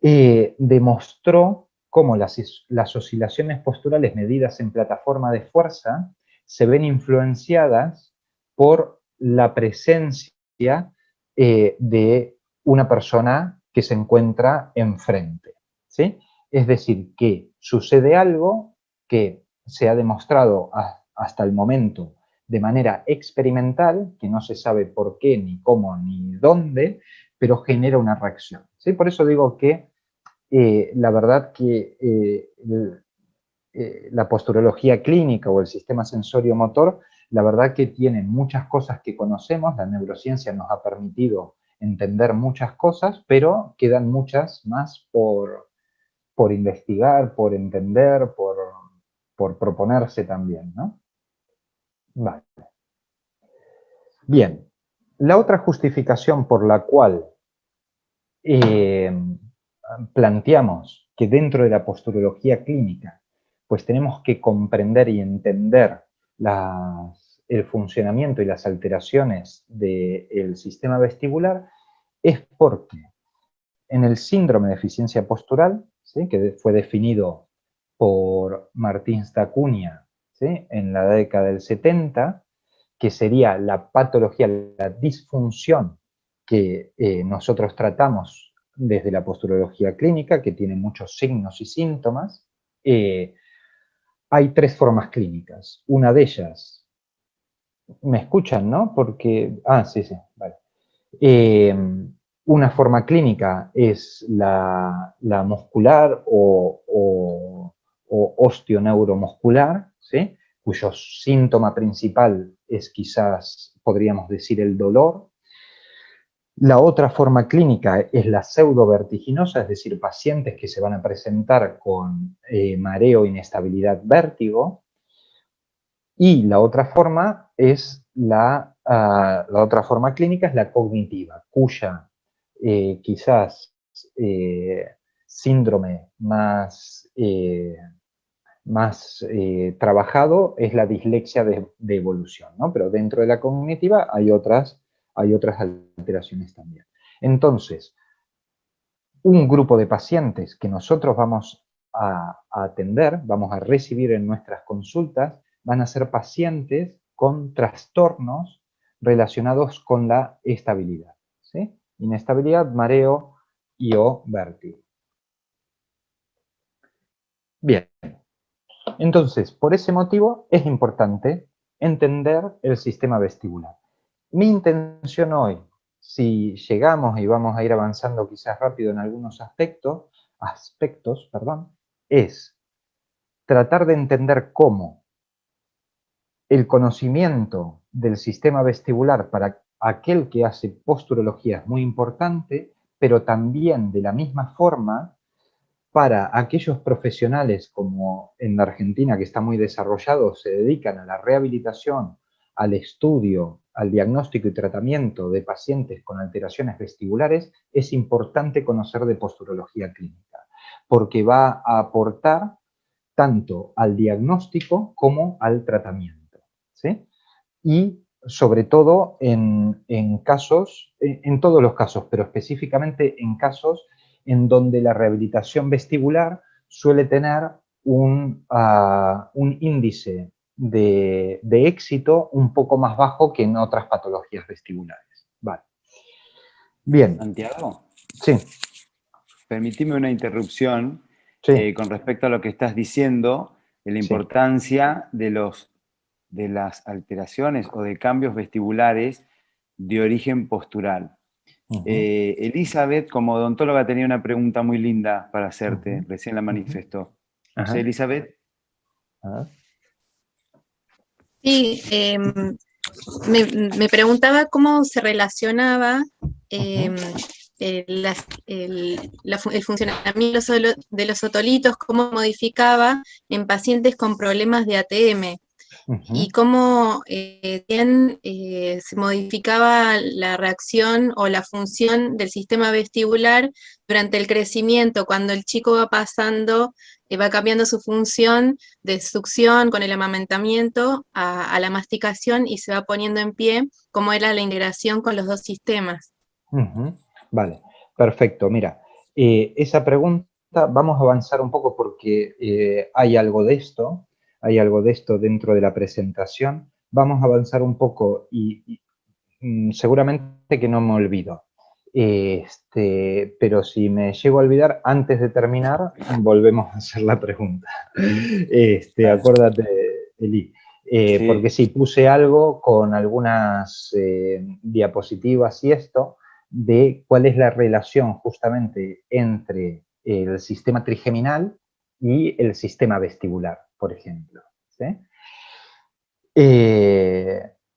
demostró cómo las oscilaciones posturales medidas en plataforma de fuerza se ven influenciadas por la presencia de una persona que se encuentra enfrente, ¿sí? Es decir, que sucede algo que se ha demostrado hasta el momento de manera experimental, que no se sabe por qué, ni cómo, ni dónde, pero genera una reacción, ¿sí? Por eso digo que la verdad que la posturología clínica o el sistema sensorio-motor, la verdad que tiene muchas cosas que conocemos, la neurociencia nos ha permitido entender muchas cosas, pero quedan muchas más por investigar, por entender, por proponerse también, ¿no? Vale. Bien, la otra justificación por la cual planteamos que dentro de la posturología clínica, pues tenemos que comprender y entender el funcionamiento y las alteraciones del sistema vestibular, es porque en el síndrome de deficiencia postural, ¿sí? Que fue definido por Martín Stacunia, ¿sí? En la década del 70, que sería la patología, la disfunción que nosotros tratamos desde la posturología clínica, que tiene muchos signos y síntomas. Hay 3 formas clínicas. Una de ellas, ¿me escuchan, no? Porque, sí, vale. Una forma clínica es la muscular o osteoneuromuscular, ¿sí? Cuyo síntoma principal es quizás, podríamos decir, el dolor. La otra forma clínica es la pseudovertiginosa, es decir, pacientes que se van a presentar con mareo, inestabilidad, vértigo. Y la otra forma es la otra forma clínica es la cognitiva, cuya quizás síndrome más trabajado es la dislexia de evolución, ¿no? Pero dentro de la cognitiva hay otras alteraciones también. Entonces, un grupo de pacientes que nosotros vamos a atender, vamos a recibir en nuestras consultas, van a ser pacientes con trastornos relacionados con la estabilidad, ¿sí? Inestabilidad, mareo y o vértigo. Bien. Entonces, por ese motivo es importante entender el sistema vestibular. Mi intención hoy, si llegamos y vamos a ir avanzando quizás rápido en algunos aspectos, es tratar de entender cómo el conocimiento del sistema vestibular para aquel que hace posturología es muy importante, pero también de la misma forma para aquellos profesionales como en la Argentina, que está muy desarrollado, se dedican a la rehabilitación, al estudio, al diagnóstico y tratamiento de pacientes con alteraciones vestibulares, es importante conocer de posturología clínica, porque va a aportar tanto al diagnóstico como al tratamiento, ¿sí? y sobre todo en casos, en todos los casos, pero específicamente en casos en donde la rehabilitación vestibular suele tener un índice de éxito un poco más bajo que en otras patologías vestibulares. Vale. Bien. Santiago, Sí, permitime una interrupción sí, con respecto a lo que estás diciendo de la sí. importancia de las alteraciones o de cambios vestibulares de origen postural. Elizabeth, como odontóloga, tenía una pregunta muy linda para hacerte, recién la manifestó. No sé, Ajá. Elizabeth. A ver. Sí, me preguntaba cómo se relacionaba el funcionamiento de los otolitos, cómo modificaba en pacientes con problemas de ATM y cómo se modificaba la reacción o la función del sistema vestibular durante el crecimiento, cuando el chico va pasando, va cambiando su función de succión con el amamantamiento a la masticación y se va poniendo en pie, cómo era la integración con los dos sistemas. Vale, perfecto. Mira, esa pregunta vamos a avanzar un poco porque hay algo de esto dentro de la presentación. Vamos a avanzar un poco y seguramente que no me olvido. Pero si me llego a olvidar, antes de terminar, volvemos a hacer la pregunta. Acuérdate, Eli. Sí. Porque sí, puse algo con algunas diapositivas y esto, de cuál es la relación justamente entre el sistema trigeminal y el sistema vestibular, por ejemplo. ¿Sí?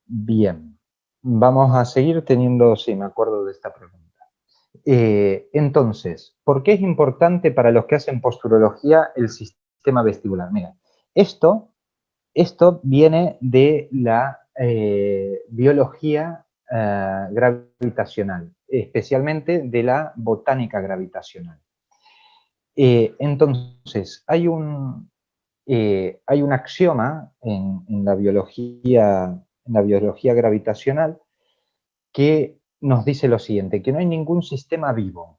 Bien, vamos a seguir teniendo, sí, me acuerdo de esta pregunta. Entonces, ¿por qué es importante para los que hacen posturología el sistema vestibular? Mira, esto viene de la biología gravitacional, especialmente de la botánica gravitacional. Entonces, hay un axioma en la biología gravitacional que nos dice lo siguiente, que no hay ningún sistema vivo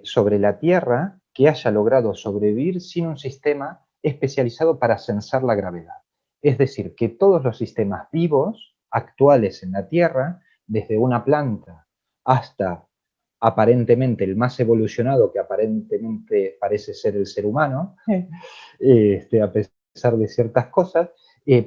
sobre la Tierra que haya logrado sobrevivir sin un sistema especializado para censar la gravedad. Es decir, que todos los sistemas vivos actuales en la Tierra, desde una planta hasta aparentemente el más evolucionado, que aparentemente parece ser el ser humano, a pesar de ciertas cosas,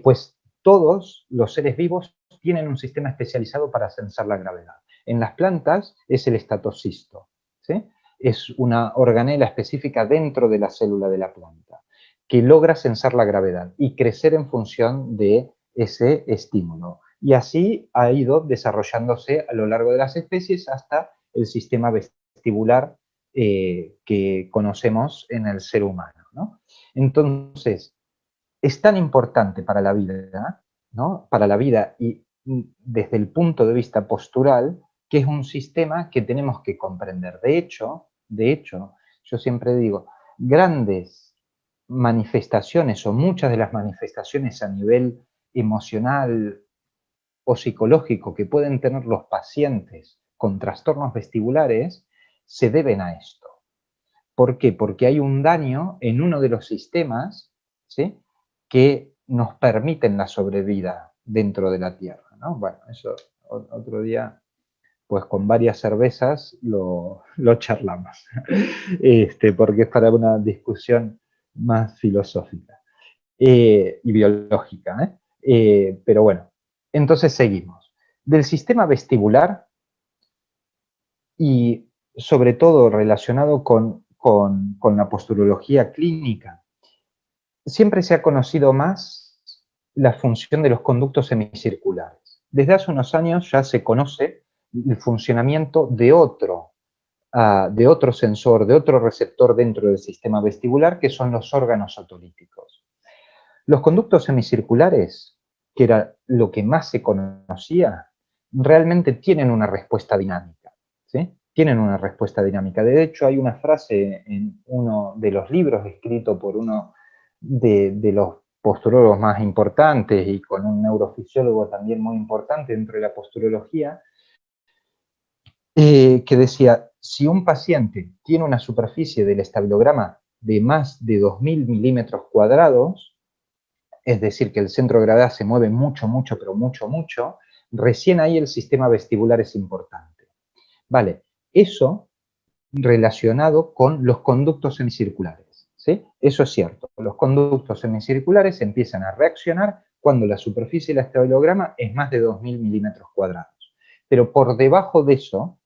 pues todos los seres vivos tienen un sistema especializado para censar la gravedad. En las plantas es el estatocisto, ¿sí? Es una organela específica dentro de la célula de la planta que logra censar la gravedad y crecer en función de ese estímulo. Y así ha ido desarrollándose a lo largo de las especies hasta el sistema vestibular que conocemos en el ser humano, ¿no? Entonces, es tan importante para la vida, ¿no? Para la vida y desde el punto de vista postural, que es un sistema que tenemos que comprender. De hecho, yo siempre digo, grandes manifestaciones o muchas de las manifestaciones a nivel emocional o psicológico que pueden tener los pacientes con trastornos vestibulares se deben a esto. ¿Por qué? Porque hay un daño en uno de los sistemas, ¿sí?, que nos permiten la sobrevida dentro de la Tierra, ¿no? Bueno, eso otro día, pues con varias cervezas lo charlamos, porque es para una discusión más filosófica y biológica, pero bueno, entonces seguimos. Del sistema vestibular y sobre todo relacionado con la posturología clínica, siempre se ha conocido más la función de los conductos semicirculares. Desde hace unos años ya se conoce el funcionamiento de otro sensor, de otro receptor dentro del sistema vestibular, que son los órganos otolíticos. Los conductos semicirculares, que era lo que más se conocía, realmente tienen una respuesta dinámica, ¿sí? Tienen una respuesta dinámica. De hecho, hay una frase en uno de los libros escrito por uno de los posturólogos más importantes y con un neurofisiólogo también muy importante dentro de la posturología, que decía, si un paciente tiene una superficie del estabilograma de más de 2000 milímetros cuadrados, es decir, que el centro de gravedad se mueve mucho, mucho, pero mucho, mucho, recién ahí el sistema vestibular es importante. Vale, eso relacionado con los conductos semicirculares, ¿sí? Eso es cierto, los conductos semicirculares empiezan a reaccionar cuando la superficie del estabilograma es más de 2000 milímetros cuadrados. Pero por debajo de eso,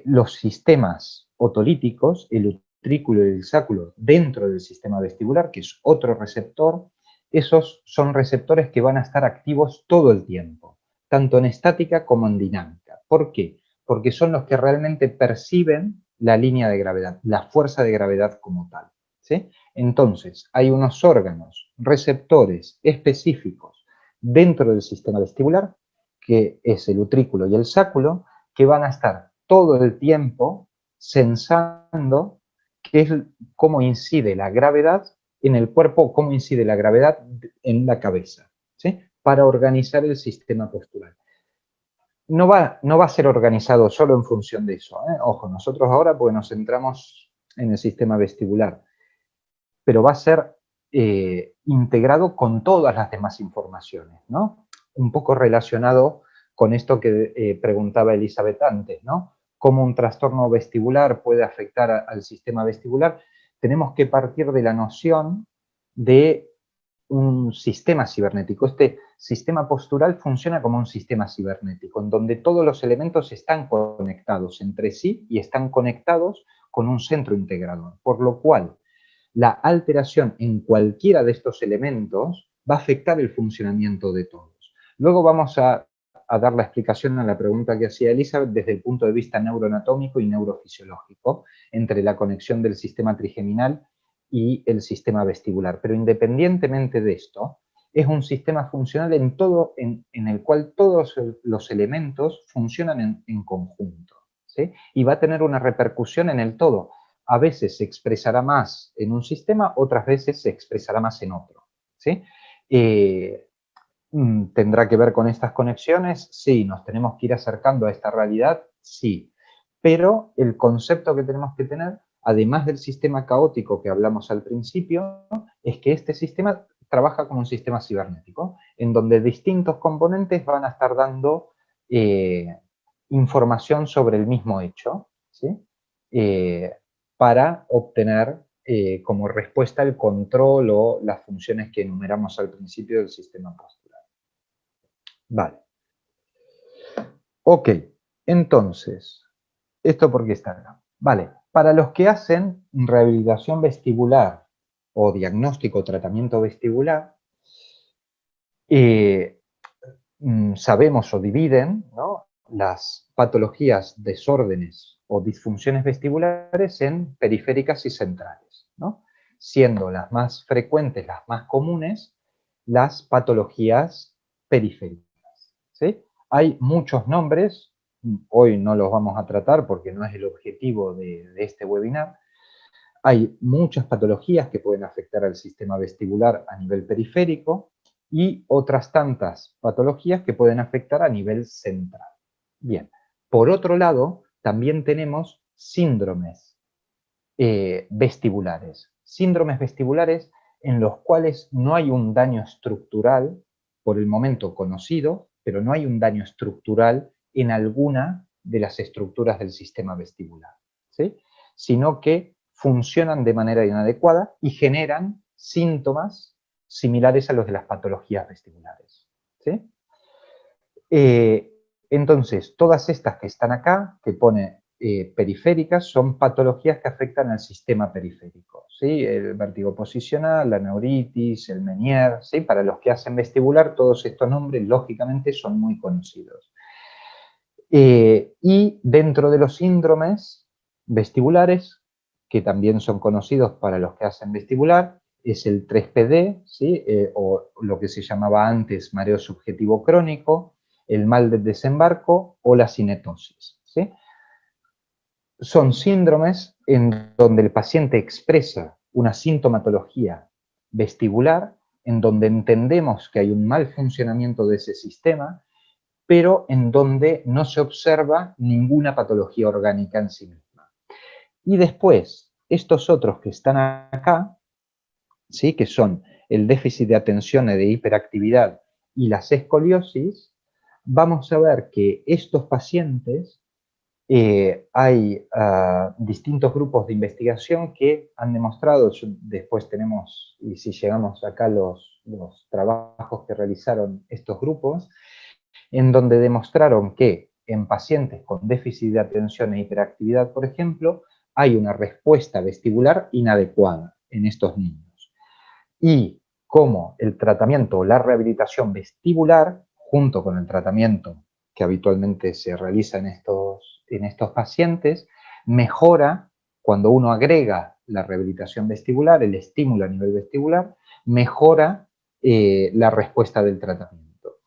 los sistemas otolíticos, el utrículo y el sáculo dentro del sistema vestibular, que es otro receptor, esos son receptores que van a estar activos todo el tiempo, tanto en estática como en dinámica. ¿Por qué? Porque son los que realmente perciben la línea de gravedad, la fuerza de gravedad como tal, ¿sí? Entonces, hay unos órganos, receptores específicos dentro del sistema vestibular, que es el utrículo y el sáculo, que van a estar todo el tiempo sensando cómo incide la gravedad en el cuerpo, cómo incide la gravedad en la cabeza, ¿sí? Para organizar el sistema postural. No va a ser organizado solo en función de eso, ¿eh? Ojo, nosotros ahora pues nos centramos en el sistema vestibular, pero va a ser integrado con todas las demás informaciones, ¿no? Un poco relacionado con esto que preguntaba Elizabeth antes, ¿no? Cómo un trastorno vestibular puede afectar al sistema vestibular. Tenemos que partir de la noción de un sistema cibernético. Este sistema postural funciona como un sistema cibernético, en donde todos los elementos están conectados entre sí y están conectados con un centro integrador, por lo cual la alteración en cualquiera de estos elementos va a afectar el funcionamiento de todos. Luego vamos a dar la explicación a la pregunta que hacía Elizabeth desde el punto de vista neuroanatómico y neurofisiológico entre la conexión del sistema trigeminal y el sistema vestibular. Pero independientemente de esto, es un sistema funcional en el cual todos los elementos funcionan en conjunto, ¿sí? Y va a tener una repercusión en el todo. A veces se expresará más en un sistema, otras veces se expresará más en otro, ¿sí? ¿Tendrá que ver con estas conexiones? Sí. ¿Nos tenemos que ir acercando a esta realidad? Sí. Pero el concepto que tenemos que tener, además del sistema caótico que hablamos al principio, es que este sistema trabaja como un sistema cibernético, en donde distintos componentes van a estar dando información sobre el mismo hecho, ¿sí? Para obtener como respuesta el control o las funciones que enumeramos al principio del sistema postural. Vale. Ok, entonces, ¿esto por qué está acá? Vale, para los que hacen rehabilitación vestibular o diagnóstico o tratamiento vestibular, sabemos o dividen, ¿no?, las patologías, desórdenes o disfunciones vestibulares en periféricas y centrales, ¿no? Siendo las más frecuentes, las más comunes, las patologías periféricas, ¿sí? Hay muchos nombres, hoy no los vamos a tratar porque no es el objetivo de este webinar. Hay muchas patologías que pueden afectar al sistema vestibular a nivel periférico y otras tantas patologías que pueden afectar a nivel central. Bien, por otro lado, también tenemos síndromes vestibulares. Síndromes vestibulares en los cuales no hay un daño estructural, por el momento conocido, pero no hay un daño estructural en alguna de las estructuras del sistema vestibular, ¿sí? Sino que funcionan de manera inadecuada y generan síntomas similares a los de las patologías vestibulares, ¿sí? Entonces, todas estas que están acá, que pone periféricas, son patologías que afectan al sistema periférico, ¿sí? El vértigo posicional, la neuritis, el Meniere, ¿sí? Para los que hacen vestibular, todos estos nombres, lógicamente, son muy conocidos. Y dentro de los síndromes vestibulares, que también son conocidos para los que hacen vestibular, es el 3PD, ¿sí? O lo que se llamaba antes mareo subjetivo crónico, el mal de desembarco o la cinetosis, ¿sí? Son síndromes en donde el paciente expresa una sintomatología vestibular en donde entendemos que hay un mal funcionamiento de ese sistema, pero en donde no se observa ninguna patología orgánica en sí misma. Y después, estos otros que están acá, ¿sí?, que son el déficit de atención y de hiperactividad y las escoliosis, vamos a ver que estos pacientes, hay distintos grupos de investigación que han demostrado, después tenemos, y si llegamos acá los trabajos que realizaron estos grupos, en donde demostraron que en pacientes con déficit de atención e hiperactividad, por ejemplo, hay una respuesta vestibular inadecuada en estos niños. Y cómo el tratamiento o la rehabilitación vestibular, junto con el tratamiento que habitualmente se realiza en estos pacientes, mejora cuando uno agrega la rehabilitación vestibular, el estímulo a nivel vestibular, mejora la respuesta del tratamiento.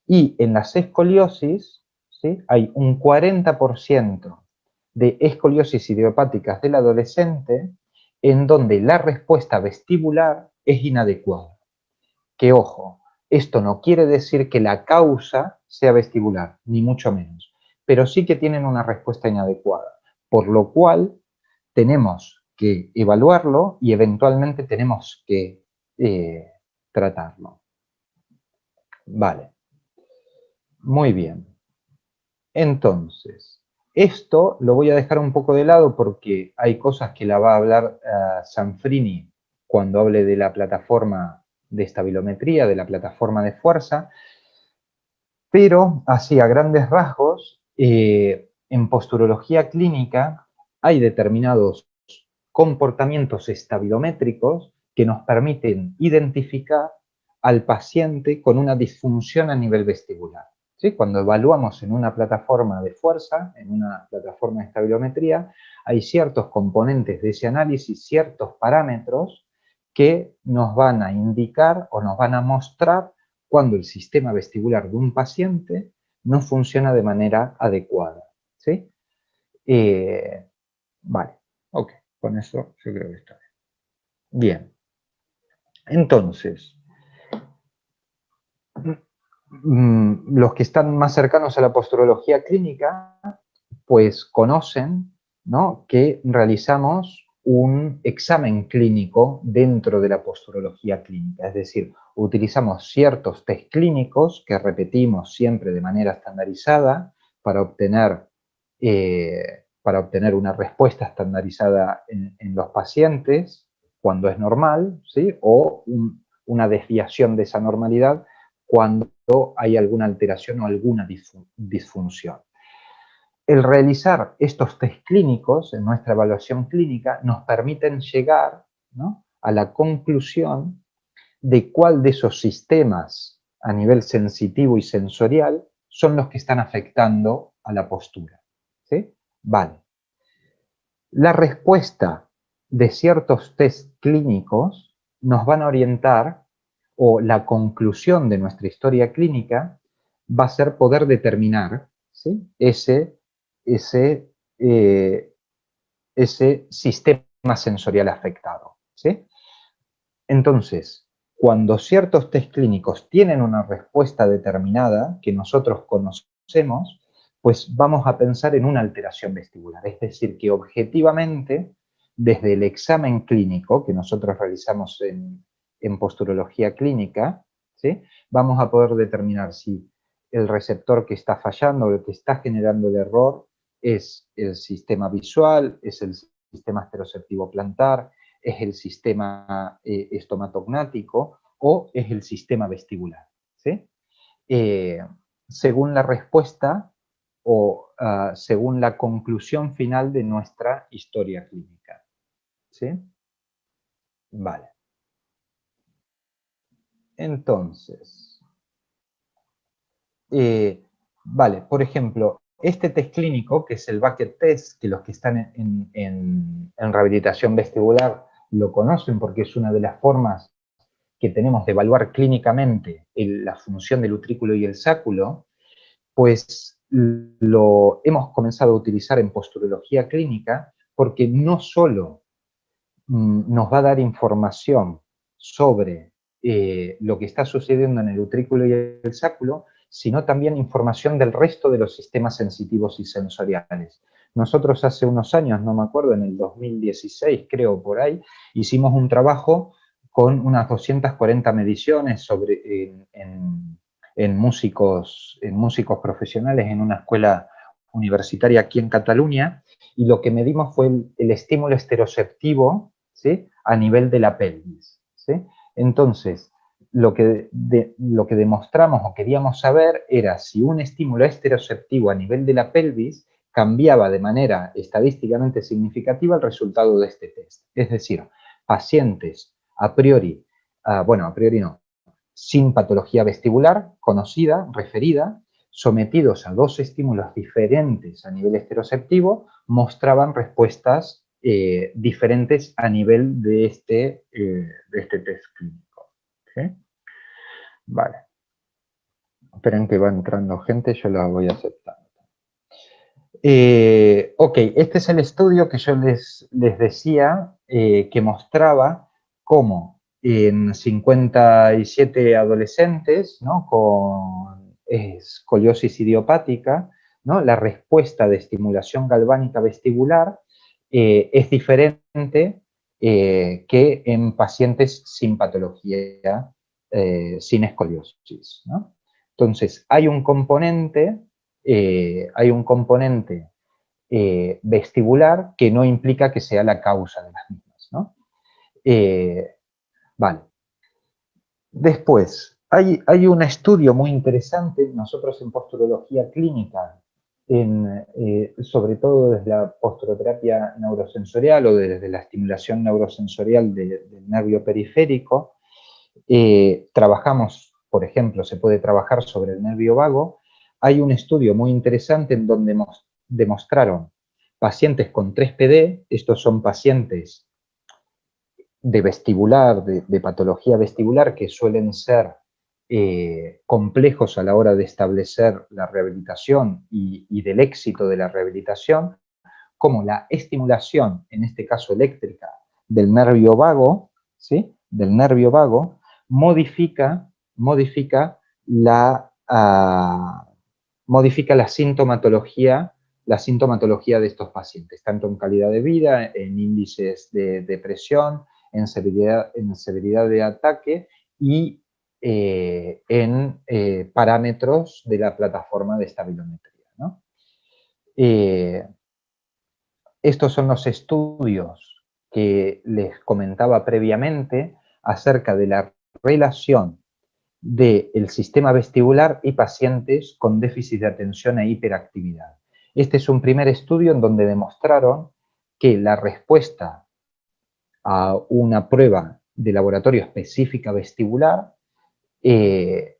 Y en las escoliosis, ¿sí?, hay un 40% de escoliosis idiopáticas del adolescente en donde la respuesta vestibular es inadecuada. Que ojo, esto no quiere decir que la causa sea vestibular, ni mucho menos, pero sí que tienen una respuesta inadecuada, por lo cual tenemos que evaluarlo y eventualmente tenemos que tratarlo. Vale. Muy bien. Entonces, esto lo voy a dejar un poco de lado porque hay cosas que la va a hablar Sanfrini cuando hable de la plataforma de estabilometría, de la plataforma de fuerza, pero así a grandes rasgos, en posturología clínica hay determinados comportamientos estabilométricos que nos permiten identificar al paciente con una disfunción a nivel vestibular. ¿Sí? Cuando evaluamos en una plataforma de fuerza, en una plataforma de estabilometría, hay ciertos componentes de ese análisis, ciertos parámetros que nos van a indicar o nos van a mostrar cuando el sistema vestibular de un paciente no funciona de manera adecuada. ¿Sí? Vale, ok, con eso yo creo que está bien. Bien, entonces, los que están más cercanos a la posturología clínica, pues conocen, ¿no?, que realizamos un examen clínico dentro de la posturología clínica, es decir, utilizamos ciertos test clínicos que repetimos siempre de manera estandarizada para obtener una respuesta estandarizada en los pacientes cuando es normal, ¿sí?, o una desviación de esa normalidad cuando hay alguna alteración o alguna disfunción. El realizar estos test clínicos en nuestra evaluación clínica nos permiten llegar, ¿no?, a la conclusión de cuál de esos sistemas a nivel sensitivo y sensorial son los que están afectando a la postura. ¿Sí? Vale. La respuesta de ciertos test clínicos nos van a orientar, o la conclusión de nuestra historia clínica va a ser poder determinar, ¿sí?, ese sistema sensorial afectado. ¿Sí? Entonces, cuando ciertos test clínicos tienen una respuesta determinada que nosotros conocemos, pues vamos a pensar en una alteración vestibular. Es decir, que objetivamente, desde el examen clínico que nosotros realizamos en posturología clínica, ¿sí?, vamos a poder determinar si el receptor que está fallando o el que está generando el error es el sistema visual, es el sistema esteroceptivo plantar, es el sistema estomatognático o es el sistema vestibular. ¿Sí? Según la respuesta o según la conclusión final de nuestra historia clínica. ¿Sí? Vale. Entonces, vale, por ejemplo, este test clínico, que es el Bucket Test, que los que están en rehabilitación vestibular lo conocen porque es una de las formas que tenemos de evaluar clínicamente la función del utrículo y el sáculo, pues lo hemos comenzado a utilizar en posturología clínica porque no solo nos va a dar información sobre lo que está sucediendo en el utrículo y el sáculo, sino también información del resto de los sistemas sensitivos y sensoriales. Nosotros hace unos años, no me acuerdo, en el 2016 creo por ahí, hicimos un trabajo con unas 240 mediciones en músicos profesionales en una escuela universitaria aquí en Cataluña, y lo que medimos fue el estímulo estereoceptivo, ¿sí?, a nivel de la pelvis, ¿sí? Entonces, lo que demostramos o queríamos saber era si un estímulo estereoceptivo a nivel de la pelvis cambiaba de manera estadísticamente significativa el resultado de este test. Es decir, pacientes a priori, bueno, a priori no, sin patología vestibular conocida, referida, sometidos a dos estímulos diferentes a nivel estereoceptivo, mostraban respuestas diferentes a nivel de este test clínico. ¿Sí? Vale. Esperen que va entrando gente, yo la voy aceptando. Ok, este es el estudio que yo les decía que mostraba cómo en 57 adolescentes, ¿no?, con escoliosis idiopática, ¿no?, la respuesta de estimulación galvánica vestibular es diferente que en pacientes sin patología, sin escoliosis, ¿no? Entonces, hay un componente vestibular que no implica que sea la causa de las mismas, ¿no? Vale. Después, hay un estudio muy interesante, nosotros en posturología clínica, sobre todo desde la posturoterapia neurosensorial o desde la estimulación neurosensorial del nervio periférico, trabajamos, por ejemplo, se puede trabajar sobre el nervio vago. Hay un estudio muy interesante en donde demostraron pacientes con 3PD, estos son pacientes de vestibular, de patología vestibular, que suelen ser complejos a la hora de establecer la rehabilitación y del éxito de la rehabilitación, como la estimulación, en este caso eléctrica, del nervio vago, ¿sí?, del nervio vago, modifica la sintomatología de estos pacientes, tanto en calidad de vida, en índices de depresión, en severidad de ataque y en parámetros de la plataforma de estabilometría, ¿no? Estos son los estudios que les comentaba previamente acerca de la relación del sistema vestibular y pacientes con déficit de atención e hiperactividad. Este es un primer estudio en donde demostraron que la respuesta a una prueba de laboratorio específica vestibular es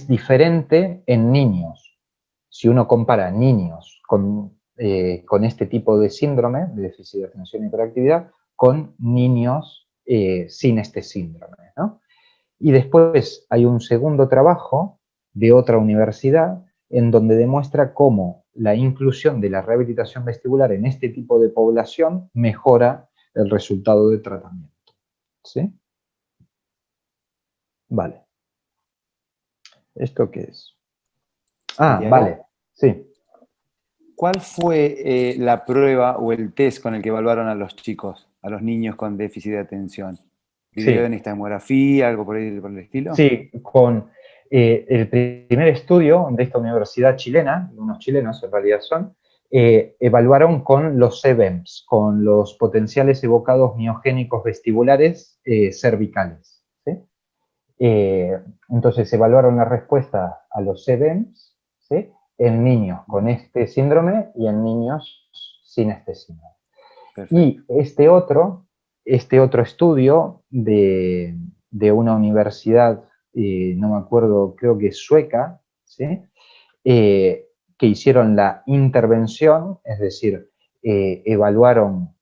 diferente en niños. Si uno compara niños con este tipo de síndrome, de déficit de atención e hiperactividad, con niños sin este síndrome, ¿no? Y después hay un segundo trabajo de otra universidad en donde demuestra cómo la inclusión de la rehabilitación vestibular en este tipo de población mejora el resultado de tratamiento. ¿Sí? Vale. ¿Esto qué es? Vale. Sí. ¿Cuál fue la prueba o el test con el que evaluaron a los chicos, a los niños con déficit de atención? ¿Video de nixtamografía, algo por ahí por el estilo? Sí, con el primer estudio de esta universidad chilena, unos chilenos en realidad son, evaluaron con los CBEMS, con los potenciales evocados miogénicos vestibulares cervicales, ¿sí? Entonces evaluaron la respuesta a los CBEMS, ¿sí?, en niños con este síndrome y en niños sin este síndrome. Perfecto. Y este otro estudio de una universidad, no me acuerdo, creo que sueca, ¿sí?, que hicieron la intervención, es decir, evaluaron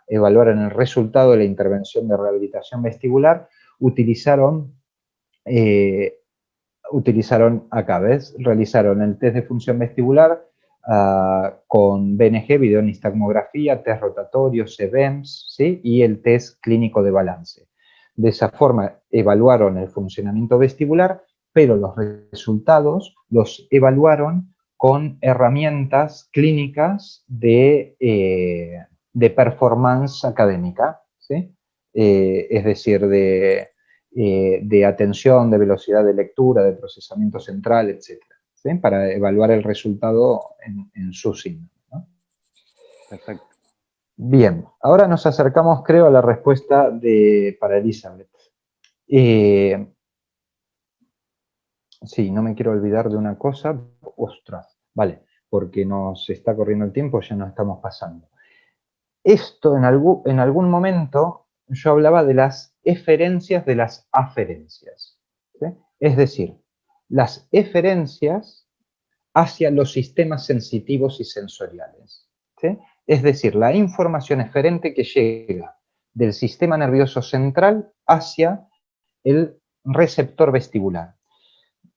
el resultado de la intervención de rehabilitación vestibular, utilizaron acá, ¿ves? Realizaron el test de función vestibular con BNG, videonistagmografía, test rotatorio, CBEMS, ¿sí?, y el test clínico de balance. De esa forma evaluaron el funcionamiento vestibular, pero los resultados los evaluaron con herramientas clínicas de performance académica, ¿sí? Es decir, de atención, de velocidad de lectura, de procesamiento central, etc. ¿Sí? Para evaluar el resultado en su síndrome, ¿no? Perfecto. Bien, ahora nos acercamos, creo, a la respuesta para Elizabeth. Sí, no me quiero olvidar de una cosa. Ostras, vale, porque nos está corriendo el tiempo, ya nos estamos pasando. Esto, en algún momento, yo hablaba de las eferencias de las aferencias, ¿sí? Es decir, las eferencias hacia los sistemas sensitivos y sensoriales, ¿sí? Es decir, la información eferente que llega del sistema nervioso central hacia el receptor vestibular.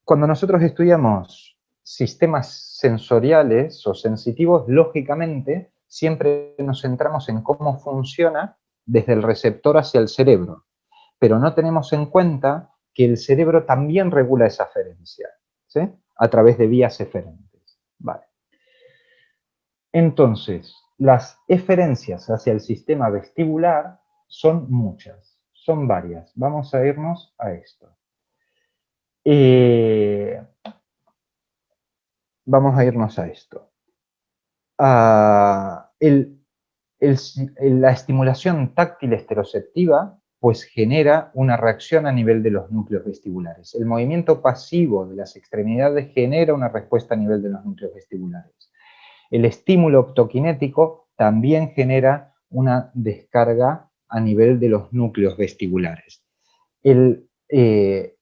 Cuando nosotros estudiamos sistemas sensoriales o sensitivos, lógicamente, siempre nos centramos en cómo funciona desde el receptor hacia el cerebro, pero no tenemos en cuenta que el cerebro también regula esa aferencia, ¿sí? A través de vías eferentes. Vale. Entonces, las eferencias hacia el sistema vestibular son muchas, son varias. Vamos a irnos a esto. Vamos a irnos a esto. La estimulación táctil esteroceptiva pues genera una reacción a nivel de los núcleos vestibulares. El movimiento pasivo de las extremidades genera una respuesta a nivel de los núcleos vestibulares. El estímulo optoquinético también genera una descarga a nivel de los núcleos vestibulares. El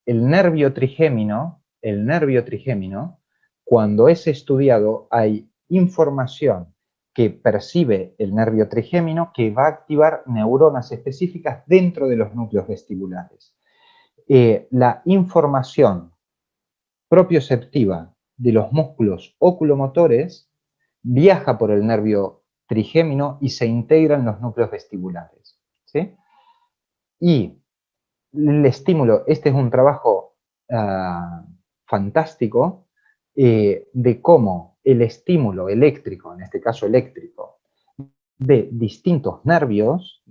nervio trigémino, cuando es estudiado, hay información que percibe el nervio trigémino que va a activar neuronas específicas dentro de los núcleos vestibulares. La información propioceptiva de los músculos oculomotores viaja por el nervio trigémino y se integra en los núcleos vestibulares, ¿sí? Y el estímulo, este es un trabajo fantástico de cómo el estímulo eléctrico, en este caso eléctrico, de distintos nervios,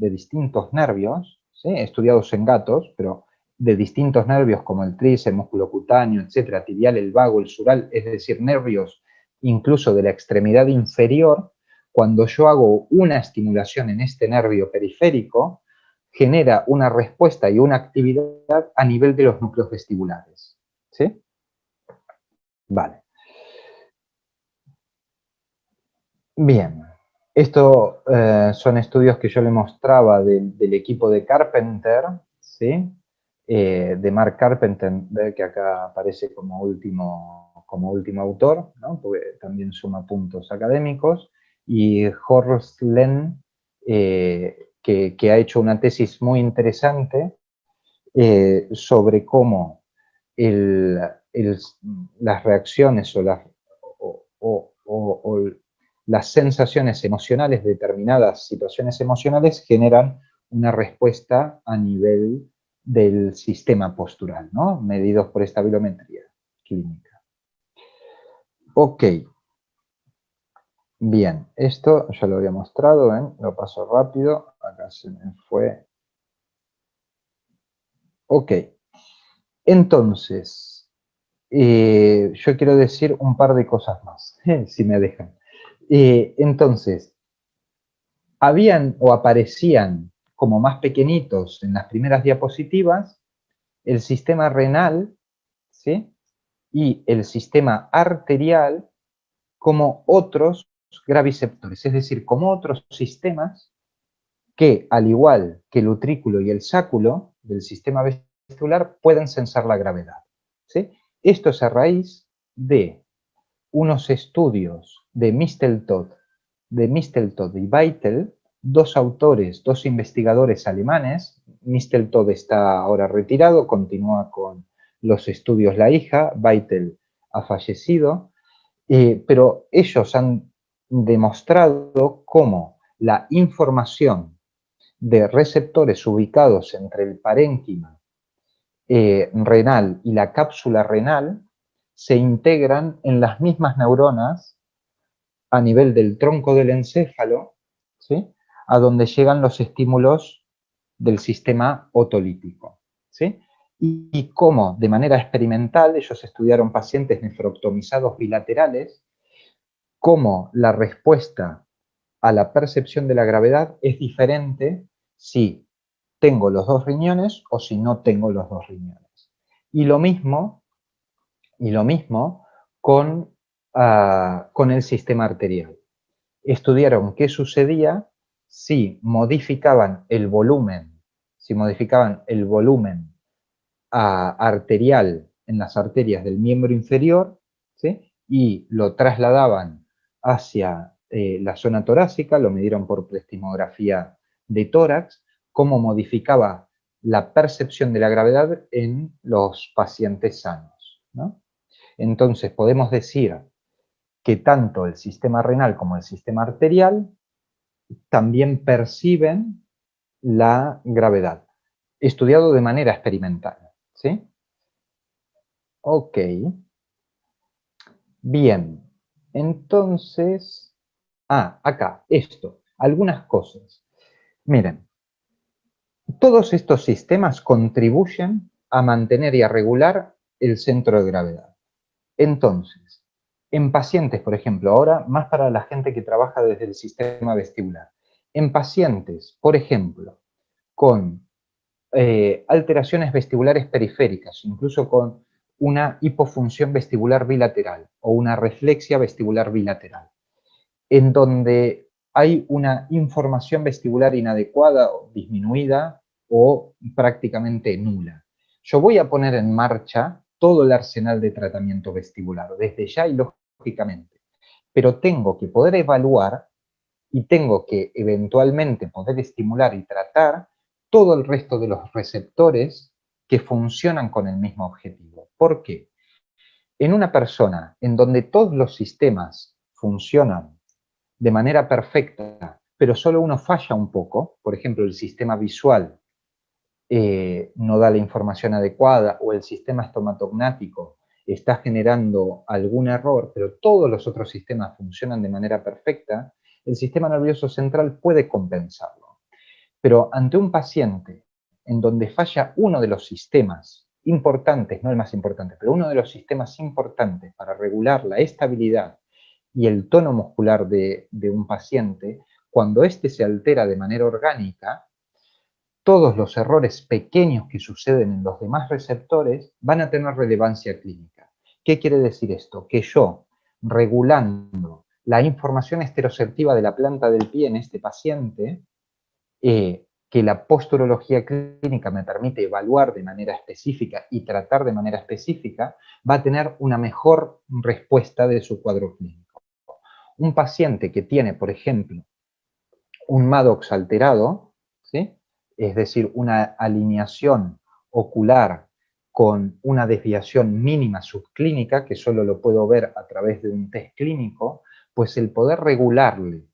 ¿sí? Estudiados en gatos, pero de distintos nervios como el tríceps, el músculo cutáneo, etcétera, tibial, el vago, el sural, es decir, nervios incluso de la extremidad inferior, cuando yo hago una estimulación en este nervio periférico, genera una respuesta y una actividad a nivel de los núcleos vestibulares. ¿Sí? Vale. Bien. Esto son estudios que yo le mostraba del equipo de Carpenter, ¿sí? De Mark Carpenter, que acá aparece como último autor, ¿no? Porque también suma puntos académicos, y Horst Lenn, que ha hecho una tesis muy interesante sobre cómo las reacciones o las sensaciones emocionales, determinadas situaciones emocionales, generan una respuesta a nivel del sistema postural, ¿no? Medidos por estabilometría clínica. Ok. Bien, esto ya lo había mostrado, ¿eh? Lo paso rápido, acá se me fue. Ok. Entonces, yo quiero decir un par de cosas más, si me dejan. Entonces, habían o aparecían como más pequeñitos en las primeras diapositivas el sistema renal, ¿sí? Y el sistema arterial como otros graviceptores, es decir, como otros sistemas que, al igual que el utrículo y el sáculo del sistema vestibular, pueden sensar la gravedad, ¿sí? Esto es a raíz de unos estudios de Misteltot y Weitel, dos autores, dos investigadores alemanes. Misteltot está ahora retirado, continúa con los estudios la hija, Weitel ha fallecido, pero ellos han demostrado cómo la información de receptores ubicados entre el parénquima renal y la cápsula renal se integran en las mismas neuronas a nivel del tronco del encéfalo, ¿sí?, a donde llegan los estímulos del sistema otolítico, ¿sí? Y cómo, de manera experimental, ellos estudiaron pacientes nefroctomizados bilaterales, cómo la respuesta a la percepción de la gravedad es diferente si tengo los dos riñones o si no tengo los dos riñones. Y lo mismo con el sistema arterial. Estudiaron qué sucedía si modificaban el volumen, arterial en las arterias del miembro inferior, ¿sí?, y lo trasladaban hacia la zona torácica, lo midieron por plethysmografía de tórax, cómo modificaba la percepción de la gravedad en los pacientes sanos, ¿no? Entonces podemos decir que tanto el sistema renal como el sistema arterial también perciben la gravedad, estudiado de manera experimental, ¿sí? Ok. Bien. Entonces, acá, algunas cosas. Miren, todos estos sistemas contribuyen a mantener y a regular el centro de gravedad. Entonces, en pacientes, por ejemplo, ahora más para la gente que trabaja desde el sistema vestibular, en pacientes, por ejemplo, con alteraciones vestibulares periféricas, incluso con una hipofunción vestibular bilateral o una reflexia vestibular bilateral, en donde hay una información vestibular inadecuada o disminuida o prácticamente nula. Yo voy a poner en marcha todo el arsenal de tratamiento vestibular, desde ya y lógicamente, pero tengo que poder evaluar y tengo que eventualmente poder estimular y tratar todo el resto de los receptores que funcionan con el mismo objetivo. ¿Por qué? En una persona en donde todos los sistemas funcionan de manera perfecta, pero solo uno falla un poco, por ejemplo, el sistema visual no da la información adecuada o el sistema estomatognático está generando algún error, pero todos los otros sistemas funcionan de manera perfecta, el sistema nervioso central puede compensarlo. Pero ante un paciente en donde falla uno de los sistemas importantes, no el más importante, pero uno de los sistemas importantes para regular la estabilidad y el tono muscular de un paciente, cuando éste se altera de manera orgánica, todos los errores pequeños que suceden en los demás receptores van a tener relevancia clínica. ¿Qué quiere decir esto? Que yo, regulando la información esteroceptiva de la planta del pie en este paciente, que la posturología clínica me permite evaluar de manera específica y tratar de manera específica, va a tener una mejor respuesta de su cuadro clínico. Un paciente que tiene, por ejemplo, un Maddox alterado, ¿sí?, es decir, una alineación ocular con una desviación mínima subclínica, que solo lo puedo ver a través de un test clínico, pues el poder regularle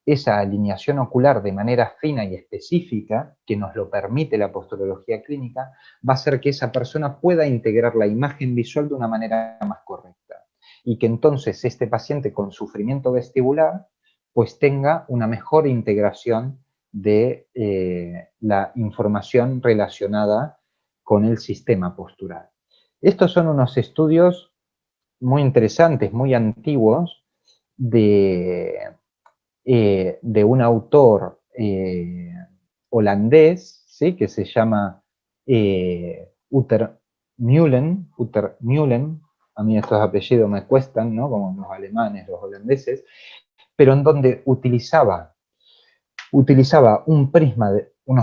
esa alineación ocular de manera fina y específica, que nos lo permite la posturología clínica, va a hacer que esa persona pueda integrar la imagen visual de una manera más correcta. Y que entonces este paciente con sufrimiento vestibular pues tenga una mejor integración de la información relacionada con el sistema postural. Estos son unos estudios muy interesantes, muy antiguos, de un autor holandés, ¿sí?, que se llama Uter Meulen, a mí estos apellidos me cuestan, ¿no?, como los alemanes, los holandeses, pero en donde utilizaba unos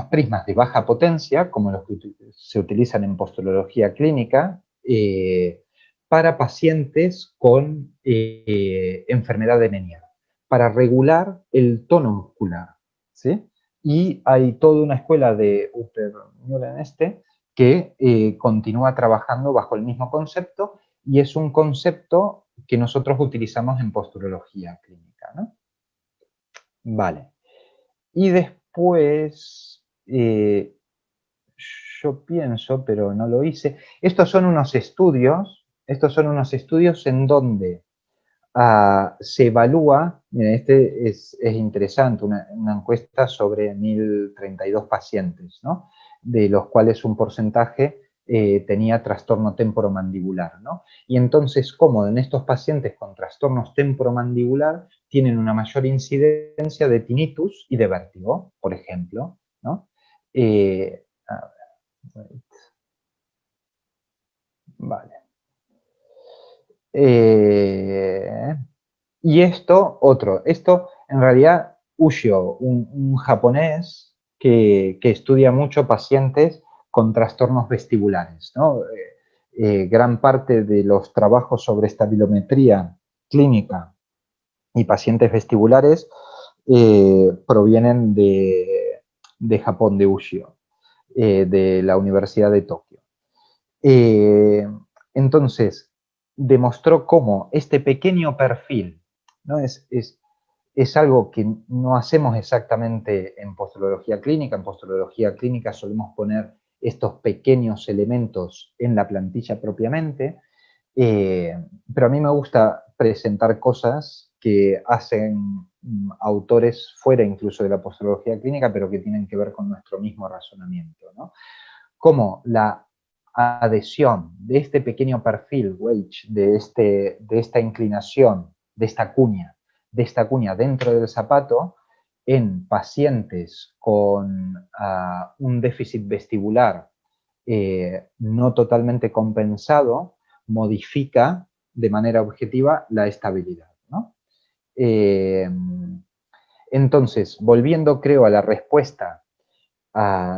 prismas de baja potencia, como los que se utilizan en posturología clínica, para pacientes con enfermedad de Meniere, para regular el tono muscular, ¿sí? Y hay toda una escuela de Uter-Meulen que continúa trabajando bajo el mismo concepto, y es un concepto que nosotros utilizamos en posturología clínica, ¿no? Vale. Y después después, yo pienso, pero no lo hice, estos son unos estudios en donde se evalúa, miren, este es interesante, una encuesta sobre 1032 pacientes, ¿no? De los cuales un porcentaje tenía trastorno temporomandibular, ¿no? Y entonces, ¿cómo en estos pacientes con trastornos temporomandibular tienen una mayor incidencia de tinnitus y de vértigo, por ejemplo, ¿no? A ver, vale. Y esto en realidad, Ushio, un japonés que estudia mucho pacientes con trastornos vestibulares, ¿no? Gran parte de los trabajos sobre estabilometría clínica y pacientes vestibulares provienen de Japón, de Ushio, de la Universidad de Tokio. Entonces, demostró cómo este pequeño perfil, ¿no? Es algo que no hacemos exactamente en posturología clínica. En posturología clínica solemos poner estos pequeños elementos en la plantilla propiamente, pero a mí me gusta presentar cosas que hacen autores fuera incluso de la posturología clínica, pero que tienen que ver con nuestro mismo razonamiento, ¿no? Como la adhesión de este pequeño perfil, wedge, de esta inclinación, de esta cuña dentro del zapato, en pacientes con un déficit vestibular no totalmente compensado, modifica de manera objetiva la estabilidad, ¿no? Entonces, volviendo, creo, a la respuesta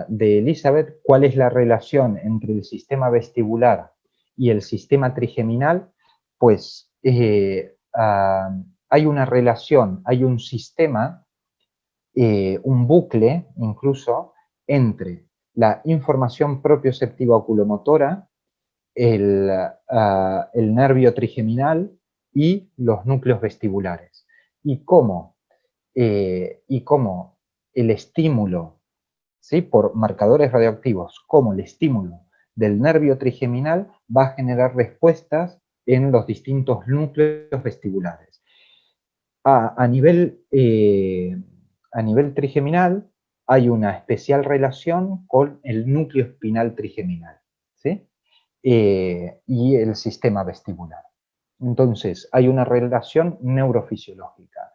de Elizabeth, ¿cuál es la relación entre el sistema vestibular y el sistema trigeminal? Pues hay una relación, hay un sistema, un bucle incluso, entre la información propioceptiva oculomotora, el nervio trigeminal y los núcleos vestibulares. Y cómo el estímulo, ¿sí?, por marcadores radioactivos, como el estímulo del nervio trigeminal va a generar respuestas en los distintos núcleos vestibulares. A nivel trigeminal hay una especial relación con el núcleo espinal trigeminal, ¿sí? Y el sistema vestibular. Entonces, hay una relación neurofisiológica.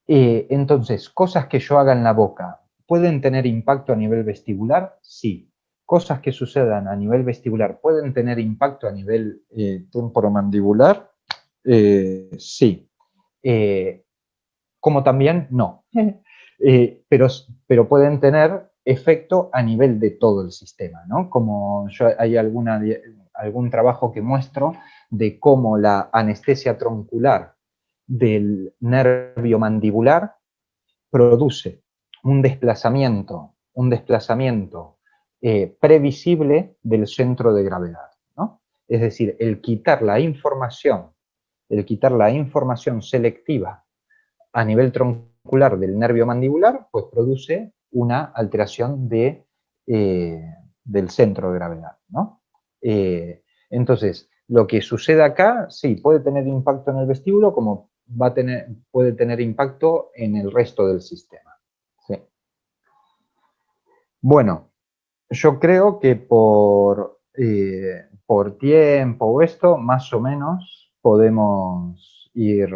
Entonces, cosas que yo haga en la boca, ¿pueden tener impacto a nivel vestibular? Sí. Cosas que sucedan a nivel vestibular, ¿pueden tener impacto a nivel temporomandibular? Sí. Como también no. Pero pueden tener efecto a nivel de todo el sistema, ¿no? Como hay algún trabajo que muestro de cómo la anestesia troncular del nervio mandibular produce un desplazamiento previsible del centro de gravedad, ¿no? Es decir, el quitar la información selectiva a nivel troncular del nervio mandibular, pues produce una alteración del centro de gravedad, ¿no? Entonces, lo que sucede acá, sí, puede tener impacto en el vestíbulo, como puede tener impacto en el resto del sistema. ¿Sí? Bueno, yo creo que por tiempo o esto, más o menos, podemos ir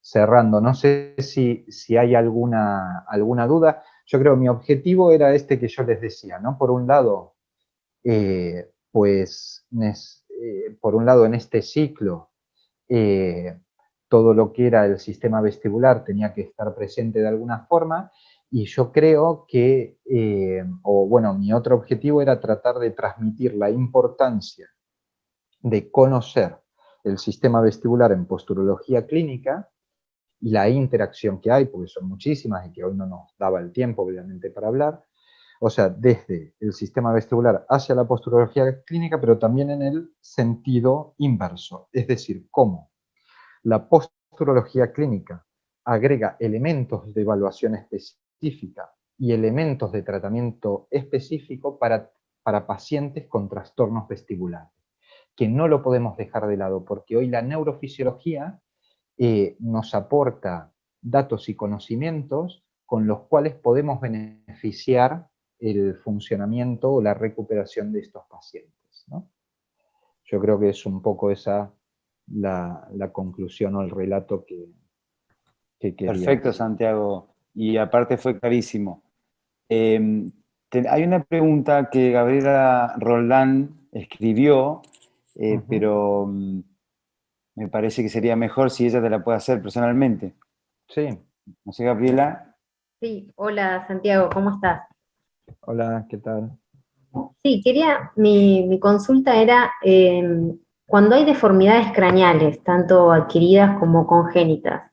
cerrando. No sé si hay alguna duda. Yo creo que mi objetivo era este que yo les decía, ¿no? Por un lado, en este ciclo, todo lo que era el sistema vestibular tenía que estar presente de alguna forma, y yo creo que, mi otro objetivo era tratar de transmitir la importancia de conocer el sistema vestibular en posturología clínica y la interacción que hay, porque son muchísimas y que hoy no nos daba el tiempo, obviamente, para hablar. O sea, desde el sistema vestibular hacia la posturología clínica, pero también en el sentido inverso, es decir, cómo la posturología clínica agrega elementos de evaluación específica específica y elementos de tratamiento específico para pacientes con trastornos vestibulares, que no lo podemos dejar de lado, porque hoy la neurofisiología nos aporta datos y conocimientos con los cuales podemos beneficiar el funcionamiento o la recuperación de estos pacientes, ¿no? Yo creo que es un poco esa la conclusión o el relato que quería. Perfecto, Santiago. Y aparte fue clarísimo. Hay una pregunta que Gabriela Roldán escribió, pero me parece que sería mejor si ella te la puede hacer personalmente. Sí. No sé, Gabriela. Sí, hola Santiago, ¿cómo estás? Hola, ¿qué tal? Sí, mi consulta era, cuando hay deformidades craneales, tanto adquiridas como congénitas,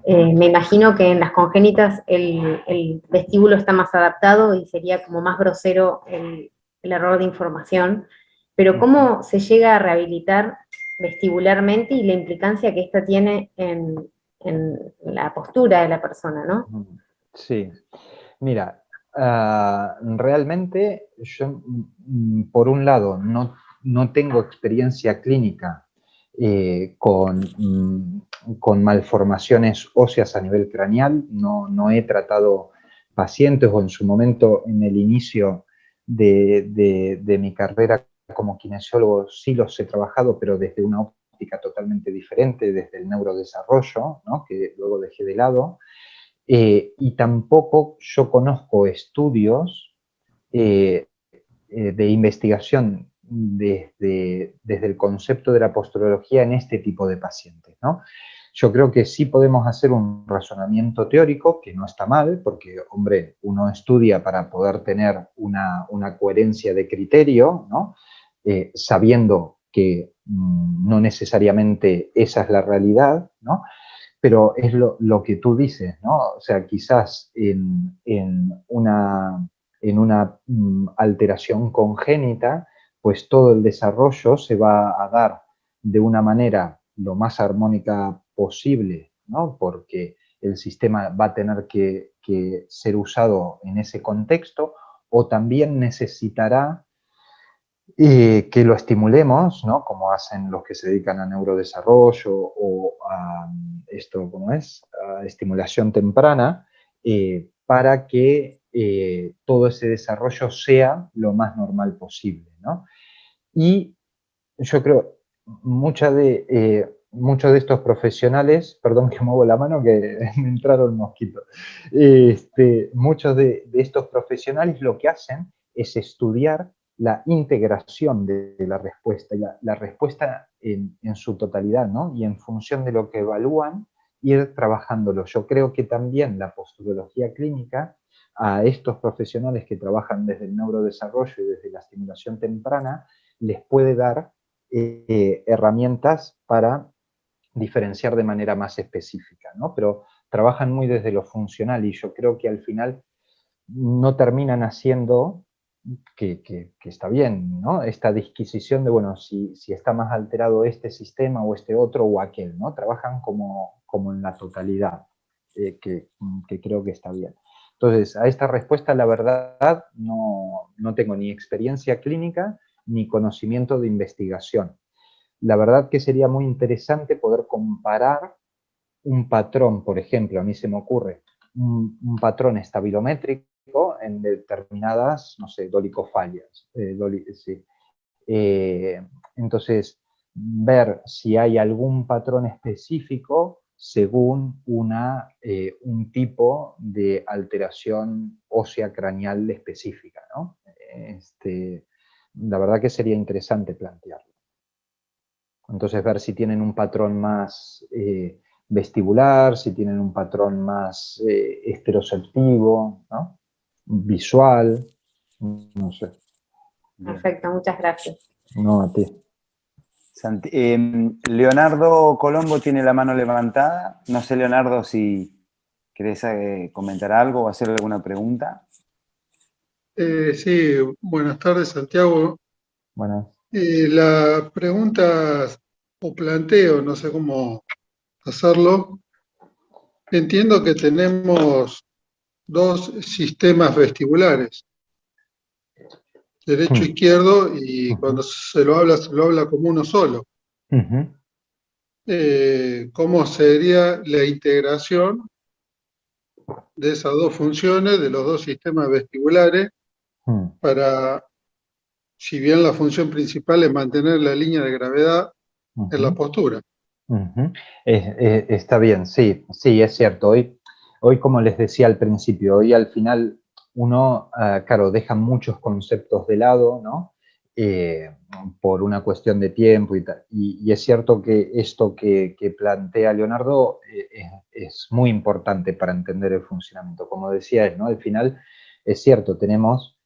me imagino que en las congénitas el vestíbulo está más adaptado y sería como más grosero el error de información, pero ¿cómo se llega a rehabilitar vestibularmente y la implicancia que esta tiene en la postura de la persona, ¿no? Sí, mira, realmente yo, por un lado, no tengo experiencia clínica con malformaciones óseas a nivel craneal, no he tratado pacientes o en su momento, en el inicio de mi carrera como kinesiólogo, sí los he trabajado, pero desde una óptica totalmente diferente, desde el neurodesarrollo, ¿no? Que luego dejé de lado. Y tampoco yo conozco estudios de investigación desde el concepto de la posturología en este tipo de pacientes, ¿no? Yo creo que sí podemos hacer un razonamiento teórico, que no está mal, porque, hombre, uno estudia para poder tener una coherencia de criterio, ¿no? Sabiendo que no necesariamente esa es la realidad, ¿no? Pero es lo que tú dices, ¿no? O sea, quizás en una alteración congénita, pues todo el desarrollo se va a dar de una manera lo más armónica posible, ¿no? Porque el sistema va a tener que ser usado en ese contexto, o también necesitará que lo estimulemos, ¿no? Como hacen los que se dedican a neurodesarrollo o a esto, ¿cómo es? A estimulación temprana, para que todo ese desarrollo sea lo más normal posible, ¿no? Y yo creo, muchos de estos profesionales, perdón que muevo la mano que me entraron mosquitos, muchos de estos profesionales lo que hacen es estudiar la integración de la respuesta, y la respuesta en su totalidad, ¿no? Y en función de lo que evalúan, ir trabajándolo. Yo creo que también la posturología clínica, a estos profesionales que trabajan desde el neurodesarrollo y desde la estimulación temprana, les puede dar herramientas para diferenciar de manera más específica, ¿no? Pero trabajan muy desde lo funcional y yo creo que al final no terminan haciendo, que está bien, ¿no? Esta disquisición de, bueno, si está más alterado este sistema o este otro o aquel, ¿no? Trabajan como en la totalidad, que creo que está bien. Entonces, a esta respuesta, la verdad, no tengo ni experiencia clínica ni conocimiento de investigación. La verdad que sería muy interesante poder comparar un patrón, por ejemplo, a mí se me ocurre, un patrón estabilométrico en determinadas, no sé, dolicofalias. Sí. Entonces, ver si hay algún patrón específico según un tipo de alteración ósea craneal específica, ¿no? La verdad que sería interesante plantearlo. Entonces, ver si tienen un patrón más vestibular, si tienen un patrón más esteroceptivo, ¿no? Visual, no sé. Perfecto, muchas gracias. No, a ti. Leonardo Colombo tiene la mano levantada. No sé, Leonardo, si querés comentar algo o hacer alguna pregunta. Sí, buenas tardes, Santiago. Buenas. La pregunta o planteo, no sé cómo hacerlo. Entiendo que tenemos dos sistemas vestibulares, derecho, izquierdo, y cuando se lo habla como uno solo. ¿Cómo sería la integración de esas dos funciones, de los dos sistemas vestibulares, para, si bien la función principal es mantener la línea de gravedad en la postura? Está bien, sí, sí, es cierto. Hoy, como les decía al principio, hoy al final uno, claro, deja muchos conceptos de lado, ¿no? Por una cuestión de tiempo y tal. Y es cierto que esto que plantea Leonardo es muy importante para entender el funcionamiento. Como decía él, ¿no? Al final, es cierto, tenemos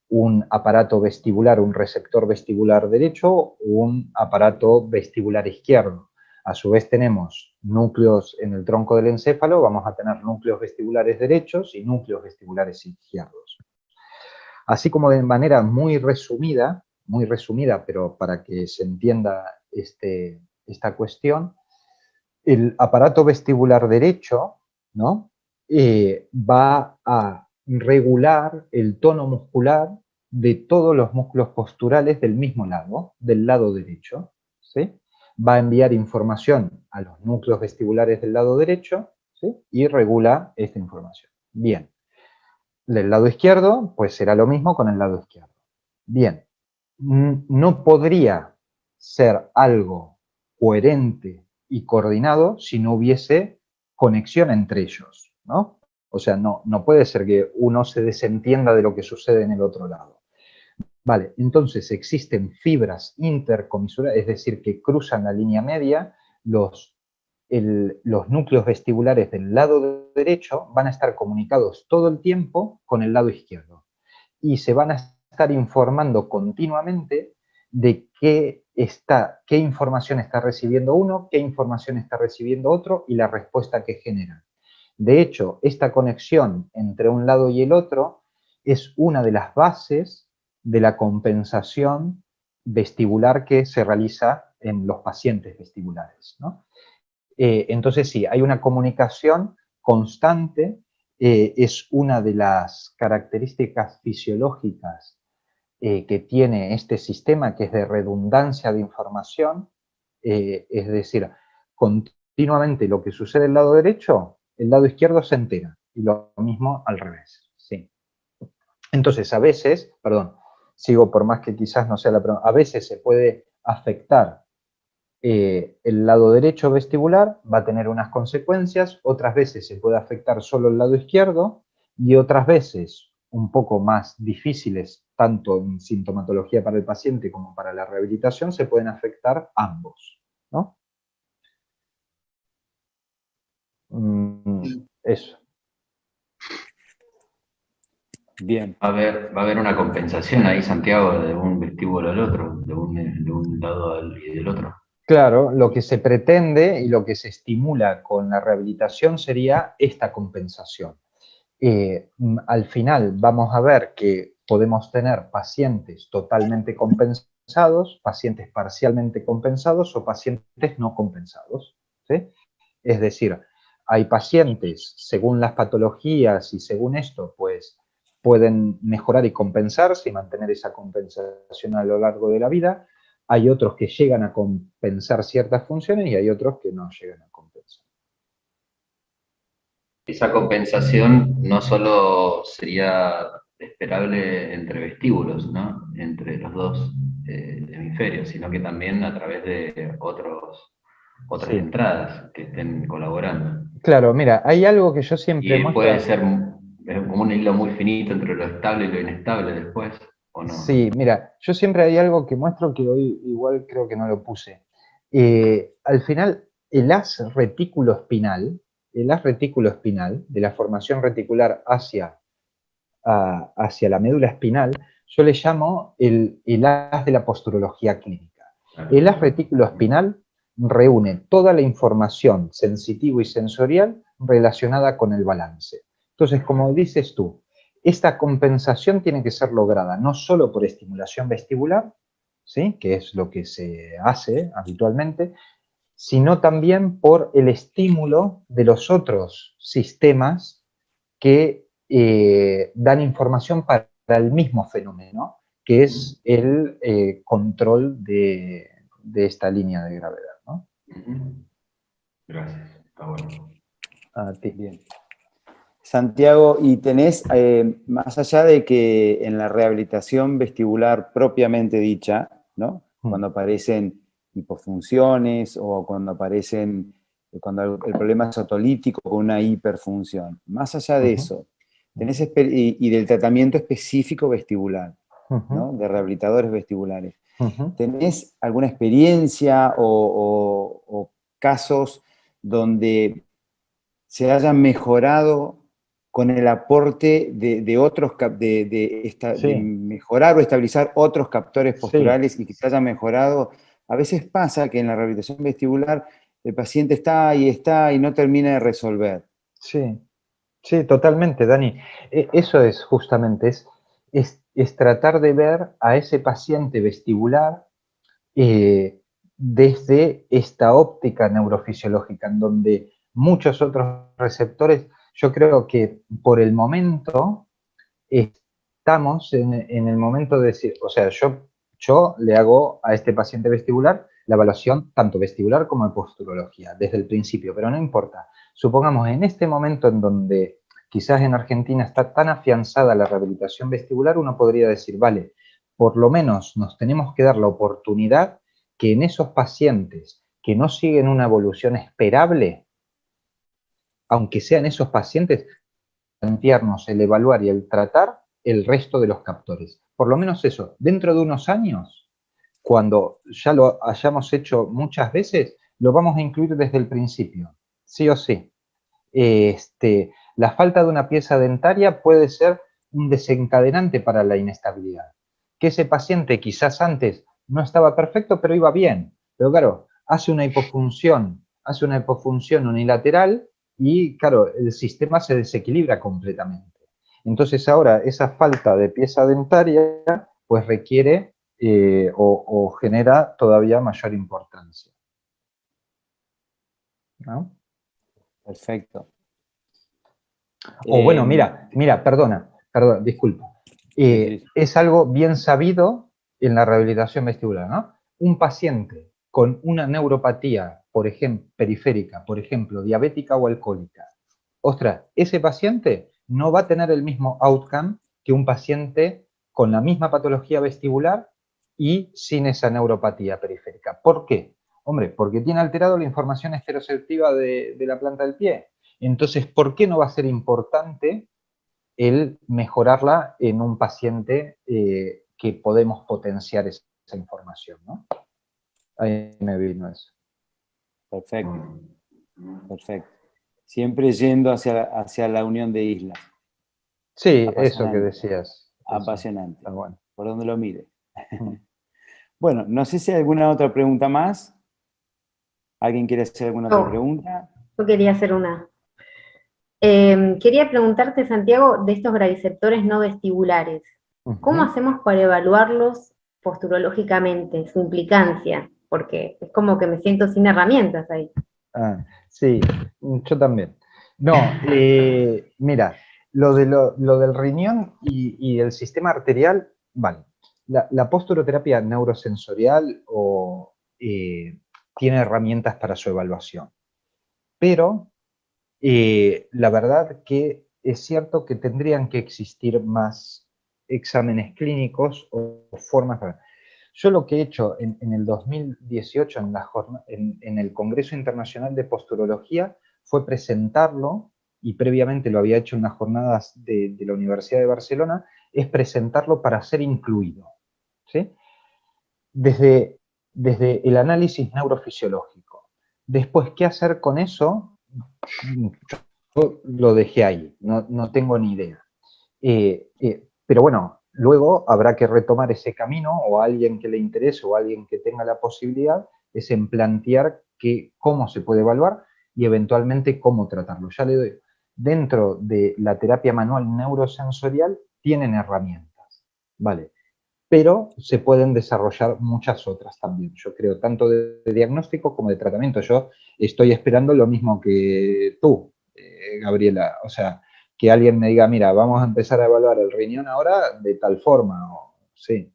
un aparato vestibular, un receptor vestibular derecho, un aparato vestibular izquierdo. A su vez tenemos núcleos en el tronco del encéfalo, vamos a tener núcleos vestibulares derechos y núcleos vestibulares izquierdos. Así como de manera muy resumida, pero para que se entienda esta cuestión, el aparato vestibular derecho, ¿no? Va a regular el tono muscular de todos los músculos posturales del mismo lado, del lado derecho, ¿sí? Va a enviar información a los núcleos vestibulares del lado derecho, ¿sí? Y regula esta información. Bien. Del lado izquierdo, pues será lo mismo con el lado izquierdo. Bien. No podría ser algo coherente y coordinado si no hubiese conexión entre ellos, ¿no? O sea, no puede ser que uno se desentienda de lo que sucede en el otro lado. Vale, entonces existen fibras intercomisurares, es decir, que cruzan la línea media. Los núcleos vestibulares del lado derecho van a estar comunicados todo el tiempo con el lado izquierdo y se van a estar informando continuamente de qué información está recibiendo uno, qué información está recibiendo otro y la respuesta que genera. De hecho, esta conexión entre un lado y el otro es una de las bases de la compensación vestibular que se realiza en los pacientes vestibulares, ¿no? Entonces sí, hay una comunicación constante, es una de las características fisiológicas que tiene este sistema, que es de redundancia de información, es decir, continuamente lo que sucede del lado derecho, el lado izquierdo se entera, y lo mismo al revés, sí. Entonces, a veces, perdón, sigo por más que quizás no sea la pregunta, a veces se puede afectar el lado derecho vestibular, va a tener unas consecuencias, otras veces se puede afectar solo el lado izquierdo y otras veces un poco más difíciles, tanto en sintomatología para el paciente como para la rehabilitación, se pueden afectar ambos, ¿no? Eso. Bien. Va a haber una compensación ahí, Santiago, de un vestíbulo al otro, de un lado y del otro. Claro, lo que se pretende y lo que se estimula con la rehabilitación sería esta compensación. Al final vamos a ver que podemos tener pacientes totalmente compensados, pacientes parcialmente compensados o pacientes no compensados, ¿sí? Es decir, hay pacientes, según las patologías y según esto, pues pueden mejorar y compensarse y mantener esa compensación a lo largo de la vida. Hay otros que llegan a compensar ciertas funciones y hay otros que no llegan a compensar. Esa compensación no solo sería esperable entre vestíbulos, ¿no? Entre los dos hemisferios, sino que también a través de otras Sí. entradas que estén colaborando. Claro, mira, hay algo que yo siempre Y muestro. puede ser como un hilo muy finito entre lo estable y lo inestable después, ¿o no? Sí, mira, yo siempre hay algo que muestro que hoy igual creo que no lo puse. Al final, el haz retículo espinal de la formación reticular hacia la médula espinal, yo le llamo el haz de la posturología clínica. El haz retículo espinal reúne toda la información sensitiva y sensorial relacionada con el balance. Entonces, como dices tú, esta compensación tiene que ser lograda no solo por estimulación vestibular, ¿sí?, que es lo que se hace habitualmente, sino también por el estímulo de los otros sistemas que dan información para el mismo fenómeno, que es el control de esta línea de gravedad, ¿no? Gracias, está bueno. A ti. Bien. Santiago, y tenés, más allá de que en la rehabilitación vestibular propiamente dicha, ¿no? Cuando aparecen hipofunciones o cuando aparecen, cuando el problema es otolítico con una hiperfunción, más allá de eso, tenés y del tratamiento específico vestibular, ¿no? De rehabilitadores vestibulares. ¿Tenés alguna experiencia o casos donde se hayan mejorado con el aporte de otros, de mejorar o estabilizar otros captores posturales y que se hayan mejorado? A veces pasa que en la rehabilitación vestibular el paciente está y no termina de resolver. Sí, sí, totalmente, Dani. Eso es justamente, es tratar de ver a ese paciente vestibular desde esta óptica neurofisiológica, en donde muchos otros receptores, yo creo que por el momento estamos en el momento de decir, o sea, yo le hago a este paciente vestibular la evaluación tanto vestibular como de posturología, desde el principio, pero no importa. Supongamos en este momento en donde quizás en Argentina está tan afianzada la rehabilitación vestibular, uno podría decir, vale, por lo menos nos tenemos que dar la oportunidad que en esos pacientes que no siguen una evolución esperable, aunque sean esos pacientes, plantearnos el evaluar y el tratar el resto de los captores. Por lo menos eso, dentro de unos años, cuando ya lo hayamos hecho muchas veces, lo vamos a incluir desde el principio, sí o sí. La falta de una pieza dentaria puede ser un desencadenante para la inestabilidad. Que ese paciente quizás antes no estaba perfecto, pero iba bien. Pero claro, hace una hipofunción unilateral y claro, el sistema se desequilibra completamente. Entonces ahora esa falta de pieza dentaria pues requiere o genera todavía mayor importancia, ¿no? Perfecto. O bueno, mira, perdona, disculpa. Es algo bien sabido en la rehabilitación vestibular, ¿no? Un paciente con una neuropatía, por ejemplo, periférica, por ejemplo, diabética o alcohólica, ostras, ese paciente no va a tener el mismo outcome que un paciente con la misma patología vestibular y sin esa neuropatía periférica. ¿Por qué? Hombre, porque tiene alterado la información esteroceptiva de la planta del pie. Entonces, ¿por qué no va a ser importante el mejorarla en un paciente que podemos potenciar esa información, ¿no? Ahí me vino eso. Perfecto, perfecto. Siempre yendo hacia la unión de islas. Sí, eso que decías. Apasionante. Eso, bueno. Por donde lo mire. Bueno, no sé si hay alguna otra pregunta más. ¿Alguien quiere hacer alguna otra pregunta? Yo quería hacer una. Quería preguntarte, Santiago, de estos graviceptores no vestibulares. ¿Cómo hacemos para evaluarlos posturológicamente, su implicancia? Porque es como que me siento sin herramientas ahí. Sí, yo también. No, mira, lo del riñón y el sistema arterial, vale. La posturoterapia neurosensorial tiene herramientas para su evaluación, pero la verdad que es cierto que tendrían que existir más exámenes clínicos o formas para... Yo lo que he hecho en el 2018 en el Congreso Internacional de Posturología fue presentarlo, y previamente lo había hecho en unas jornadas de la Universidad de Barcelona, es presentarlo para ser incluido, ¿sí? Desde el análisis neurofisiológico. Después, ¿qué hacer con eso? Yo lo dejé ahí, no tengo ni idea. Pero bueno, luego habrá que retomar ese camino, o a alguien que le interese o a alguien que tenga la posibilidad, es en plantear cómo se puede evaluar y eventualmente cómo tratarlo. Ya le doy, dentro de la terapia manual neurosensorial tienen herramientas, ¿vale? Pero se pueden desarrollar muchas otras también, yo creo, tanto de diagnóstico como de tratamiento. Yo estoy esperando lo mismo que tú, Gabriela, o sea, que alguien me diga, mira, vamos a empezar a evaluar el riñón ahora de tal forma, sí.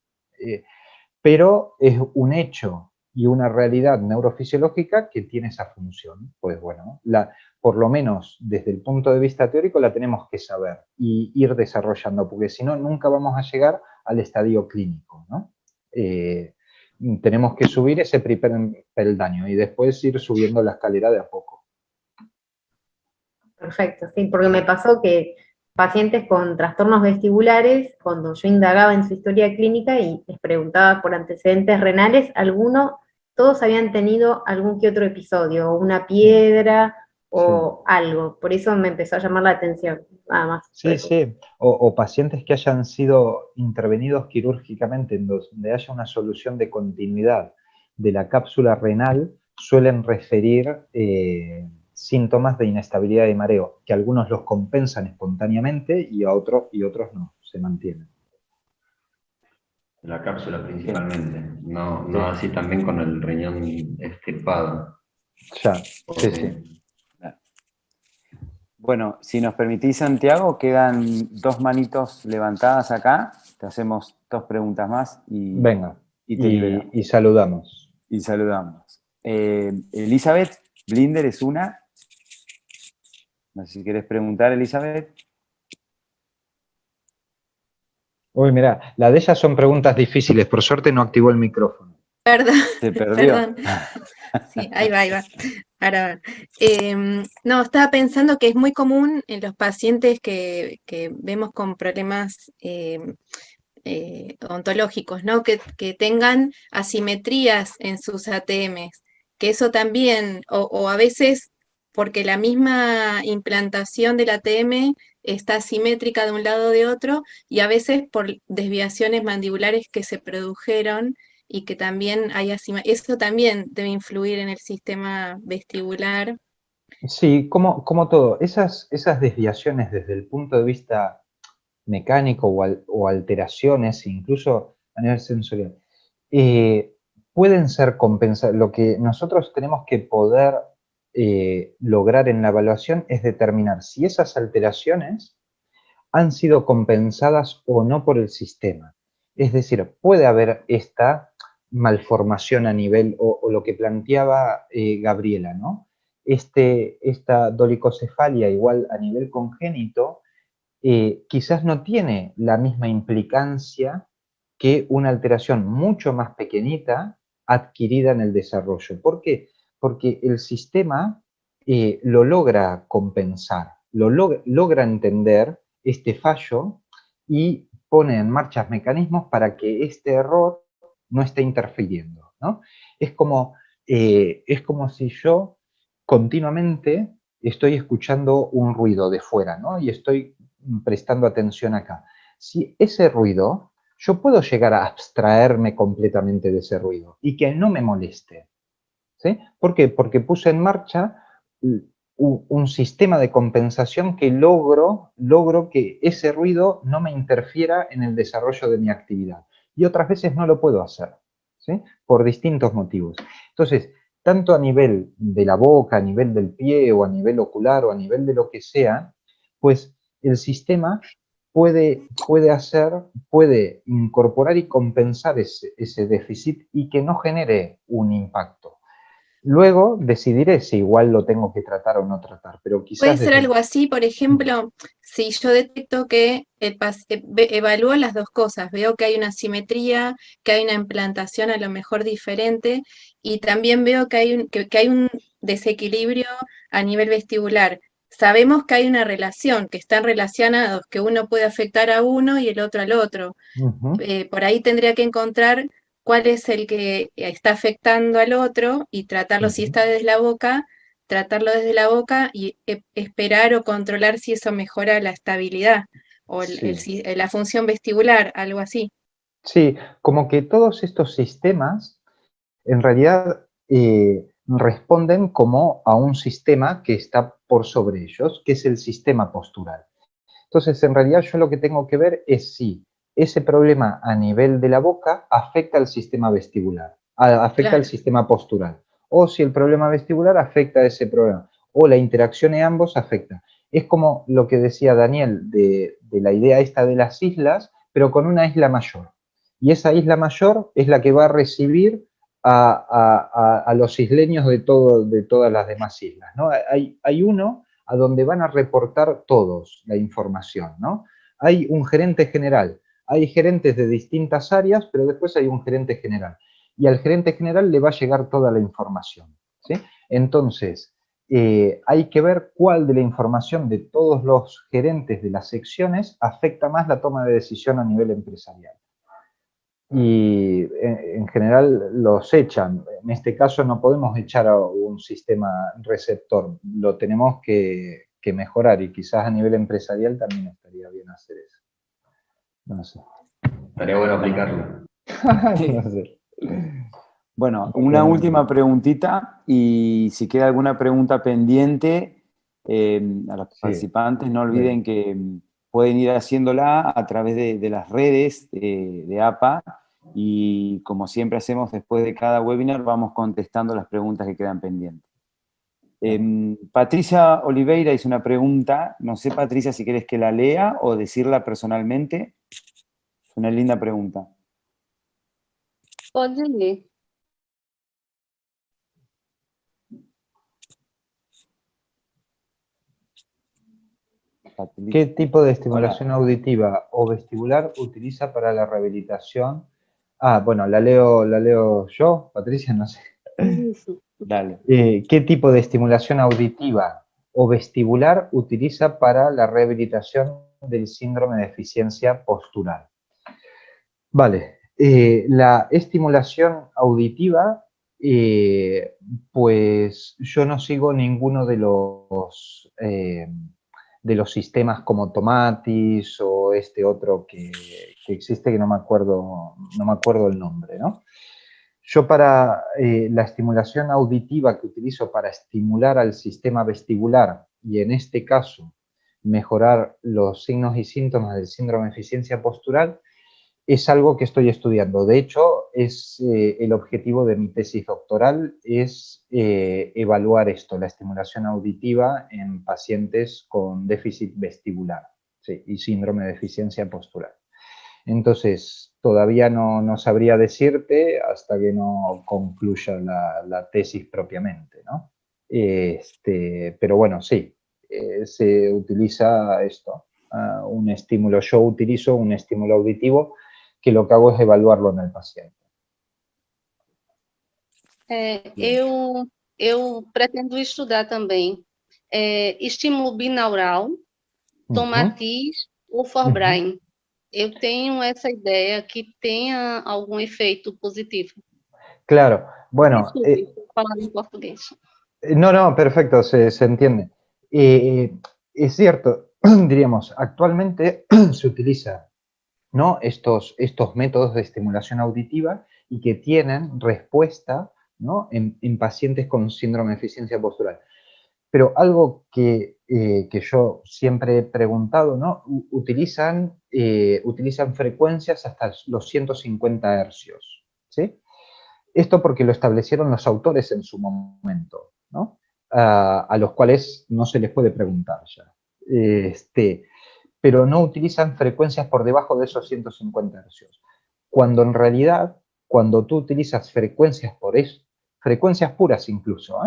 Pero es un hecho y una realidad neurofisiológica que tiene esa función. Pues bueno, por lo menos desde el punto de vista teórico la tenemos que saber y ir desarrollando, porque si no, nunca vamos a llegar al estadio clínico, ¿no? Tenemos que subir ese primer peldaño y después ir subiendo la escalera de a poco. Perfecto, sí, porque me pasó que pacientes con trastornos vestibulares, cuando yo indagaba en su historia clínica y les preguntaba por antecedentes renales, todos habían tenido algún que otro episodio, una piedra o algo, por eso me empezó a llamar la atención, nada más. Sí, sí, o pacientes que hayan sido intervenidos quirúrgicamente, en donde haya una solución de continuidad de la cápsula renal, suelen referir síntomas de inestabilidad y mareo, que algunos los compensan espontáneamente y otros no, se mantienen. La cápsula principalmente, no así también con el riñón extirpado. Ya, sí. Bueno, si nos permitís, Santiago, quedan 2 manitos levantadas acá. Te hacemos 2 preguntas más y, venga, y te liberamos. Y saludamos. Y saludamos. Elizabeth Blinder es una. No sé si querés preguntar, Elizabeth. Uy, mira, la de ellas son preguntas difíciles. Por suerte no activó el micrófono. Perdón. Se perdió. Perdón. Sí, ahí va. Ahora va. No, estaba pensando que es muy común en los pacientes que vemos con problemas ontológicos, ¿no? Que tengan asimetrías en sus ATMs, que eso también, o a veces porque la misma implantación del ATM está asimétrica de un lado o de otro, y a veces por desviaciones mandibulares que se produjeron y que también hay asimetría. Eso también debe influir en el sistema vestibular. Sí, como todo. Esas desviaciones desde el punto de vista mecánico o alteraciones, incluso a nivel sensorial, pueden ser compensadas. Lo que nosotros tenemos que poder lograr en la evaluación es determinar si esas alteraciones han sido compensadas o no por el sistema. Es decir, puede haber esta malformación a nivel, o lo que planteaba Gabriela, ¿no? Esta dolicocefalia igual a nivel congénito, quizás no tiene la misma implicancia que una alteración mucho más pequeñita adquirida en el desarrollo. ¿Por qué? Porque el sistema lo logra compensar, logra entender este fallo y pone en marcha mecanismos para que este error no esté interfiriendo, ¿no? Es como si yo continuamente estoy escuchando un ruido de fuera, ¿no? Y estoy prestando atención acá. Si ese ruido, yo puedo llegar a abstraerme completamente de ese ruido y que no me moleste. ¿Sí? ¿Por qué? Porque puse en marcha un sistema de compensación que logro que ese ruido no me interfiera en el desarrollo de mi actividad. Y otras veces no lo puedo hacer, ¿sí? Por distintos motivos. Entonces, tanto a nivel de la boca, a nivel del pie, o a nivel ocular, o a nivel de lo que sea, pues el sistema puede incorporar y compensar ese déficit y que no genere un impacto. Luego decidiré si igual lo tengo que tratar o no tratar, pero quizás... Puede ser algo así, por ejemplo, si yo detecto que evalúo las dos cosas, veo que hay una asimetría, que hay una implantación a lo mejor diferente, y también veo que hay un desequilibrio a nivel vestibular. Sabemos que hay una relación, que están relacionados, que uno puede afectar a uno y el otro al otro. Por ahí tendría que encontrar cuál es el que está afectando al otro y tratarlo si está desde la boca, tratarlo desde la boca y esperar o controlar si eso mejora la estabilidad o la función vestibular, algo así. Sí, como que todos estos sistemas en realidad responden como a un sistema que está por sobre ellos, que es el sistema postural. Entonces, en realidad yo lo que tengo que ver es si ese problema a nivel de la boca afecta al sistema vestibular, afecta al sistema postural, o si el problema vestibular afecta a ese problema, o la interacción de ambos afecta. Es como lo que decía Daniel de la idea esta de las islas, pero con una isla mayor. Y esa isla mayor es la que va a recibir a los isleños de todas las demás islas, ¿no? Hay uno a donde van a reportar todos la información, ¿no? Hay un gerente general, hay gerentes de distintas áreas, pero después hay un gerente general. Y al gerente general le va a llegar toda la información, ¿sí? Entonces, hay que ver cuál de la información de todos los gerentes de las secciones afecta más la toma de decisión a nivel empresarial. Y en general los echan. En este caso no podemos echar a un sistema receptor, lo tenemos que mejorar y quizás a nivel empresarial también estaría bien hacer eso. No sé. Estaría bueno aplicarlo. No sé. Bueno, una última preguntita y si queda alguna pregunta pendiente, a los participantes no olviden que pueden ir haciéndola a través de las redes de APA y como siempre hacemos después de cada webinar vamos contestando las preguntas que quedan pendientes. Patricia Oliveira hizo una pregunta, no sé Patricia si quieres que la lea o decirla personalmente, es una linda pregunta. Pode ler. ¿Qué tipo de estimulación auditiva o vestibular utiliza para la rehabilitación? Ah, bueno, la leo yo, Patricia, no sé. Isso. Dale. ¿Qué tipo de estimulación auditiva o vestibular utiliza para la rehabilitación del síndrome de deficiencia postural? Vale, la estimulación auditiva, pues yo no sigo ninguno de los sistemas como Tomatis o este otro que existe que no me acuerdo el nombre, ¿no? Yo para la estimulación auditiva que utilizo para estimular al sistema vestibular y en este caso mejorar los signos y síntomas del síndrome de deficiencia postural, es algo que estoy estudiando. De hecho, es el objetivo de mi tesis doctoral es evaluar esto, la estimulación auditiva en pacientes con déficit vestibular, sí, y síndrome de deficiencia postural. Entonces, todavía no sabría decirte hasta que no concluya la tesis propiamente, ¿no? Pero bueno, sí, se utiliza esto, un estímulo. Yo utilizo un estímulo auditivo que lo que hago es evaluarlo en el paciente. Eu pretendo estudar também estímulo binaural, Tomatis ou Forbrain. Eu tenho essa ideia que tenha algum efeito positivo. Claro, bueno. Desculpe, estou falando em português. No, perfecto, se entiende. Es cierto, diríamos, actualmente se utiliza, ¿no?, estos métodos de estimulación auditiva y que tienen respuesta, ¿no?, en pacientes con síndrome de deficiencia postural. Pero algo que yo siempre he preguntado, ¿no?, utilizan frecuencias hasta los 150 hercios, ¿sí? Esto porque lo establecieron los autores en su momento, ¿no?, a los cuales no se les puede preguntar ya. Pero no utilizan frecuencias por debajo de esos 150 hercios. Cuando en realidad, cuando tú utilizas frecuencias frecuencias puras incluso,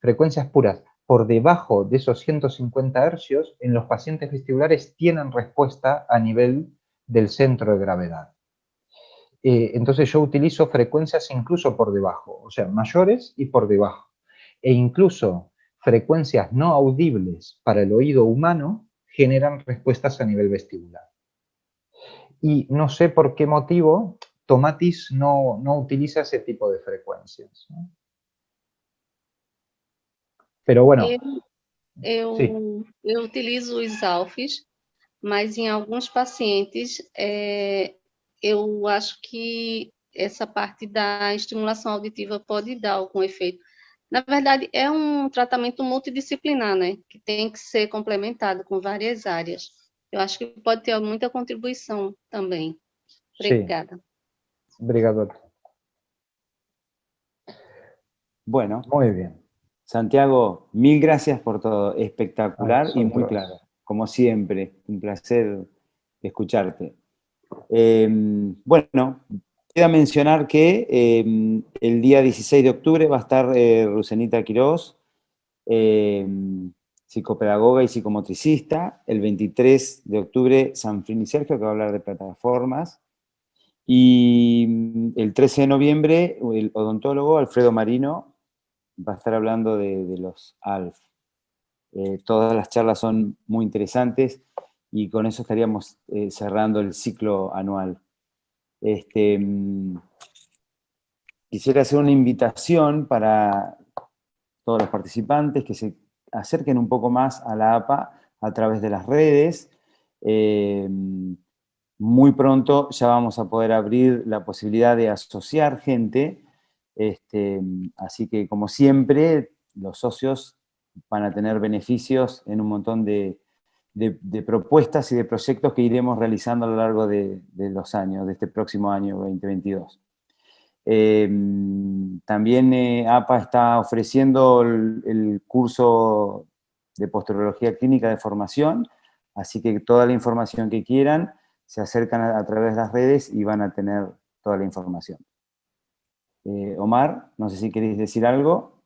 frecuencias puras por debajo de esos 150 hercios, en los pacientes vestibulares tienen respuesta a nivel del centro de gravedad. Entonces yo utilizo frecuencias incluso por debajo, o sea, mayores y por debajo. E incluso frecuencias no audibles para el oído humano generan respuestas a nivel vestibular. Y no sé por qué motivo Tomatis no utiliza ese tipo de frecuencias, ¿no? Pero bueno. Eu utilizo os alfs, mas em alguns pacientes eu acho que essa parte da estimulação auditiva pode dar algum efeito. Na verdade, é um tratamento multidisciplinar, né? Que tem que ser complementado com várias áreas. Eu acho que pode ter muita contribuição também. Obrigada. Sí. Obrigado. Bueno. Muy bien. Santiago, mil gracias por todo, espectacular y muy claro, como siempre, un placer escucharte. Bueno, queda mencionar que el día 16 de octubre va a estar Rusenita Quirós, psicopedagoga y psicomotricista. El 23 de octubre, Sanfrini Sergio, que va a hablar de plataformas. Y el 13 de noviembre, el odontólogo Alfredo Marino va a estar hablando de los ALF. Todas las charlas son muy interesantes y con eso estaríamos cerrando el ciclo anual. Quisiera hacer una invitación para todos los participantes que se acerquen un poco más a la APA a través de las redes. Muy pronto ya vamos a poder abrir la posibilidad de asociar gente, así que como siempre los socios van a tener beneficios en un montón de propuestas y de proyectos que iremos realizando a lo largo de los años, de este próximo año 2022. También APA está ofreciendo el curso de posturología clínica de formación, así que toda la información que quieran se acercan a través de las redes y van a tener toda la información. Omar, no sé si queréis decir algo.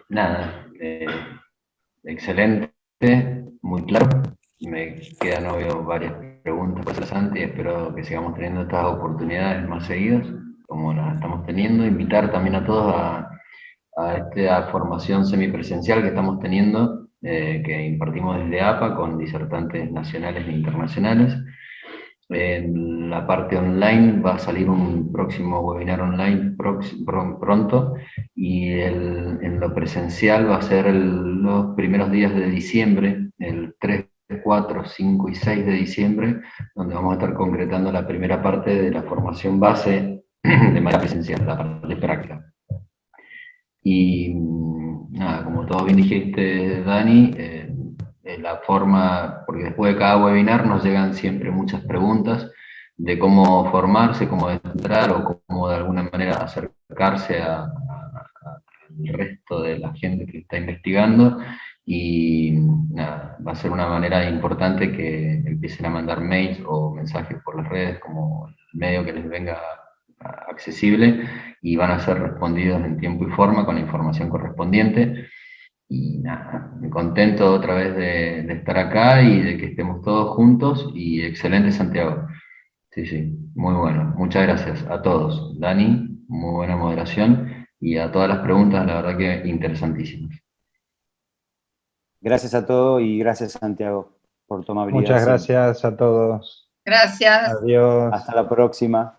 Nada, excelente, muy claro. Me quedan obvio varias preguntas por hacer antes y espero que sigamos teniendo estas oportunidades más seguidas, como las estamos teniendo. Invitar también a todos a esta formación semipresencial que estamos teniendo, que impartimos desde APA con disertantes nacionales e internacionales. En la parte online va a salir un próximo webinar online pronto, y en lo presencial va a ser los primeros días de diciembre, el 3, 4, 5 y 6 de diciembre, donde vamos a estar concretando la primera parte de la formación base de manera presencial, la parte práctica. Y nada, como todo bien dijiste, Dani, la forma, porque después de cada webinar nos llegan siempre muchas preguntas de cómo formarse, cómo entrar o cómo de alguna manera acercarse al resto de la gente que está investigando. Y nada, va a ser una manera importante que empiecen a mandar mails o mensajes por las redes como el medio que les venga accesible, y van a ser respondidos en tiempo y forma con la información correspondiente. Y nada, me contento otra vez de estar acá y de que estemos todos juntos, y excelente, Santiago. Sí, sí, muy bueno. Muchas gracias a todos. Dani, muy buena moderación, y a todas las preguntas, la verdad que interesantísimas. Gracias a todos y gracias, Santiago, por tu amabilidad. Muchas gracias a todos. Gracias. Adiós. Hasta la próxima.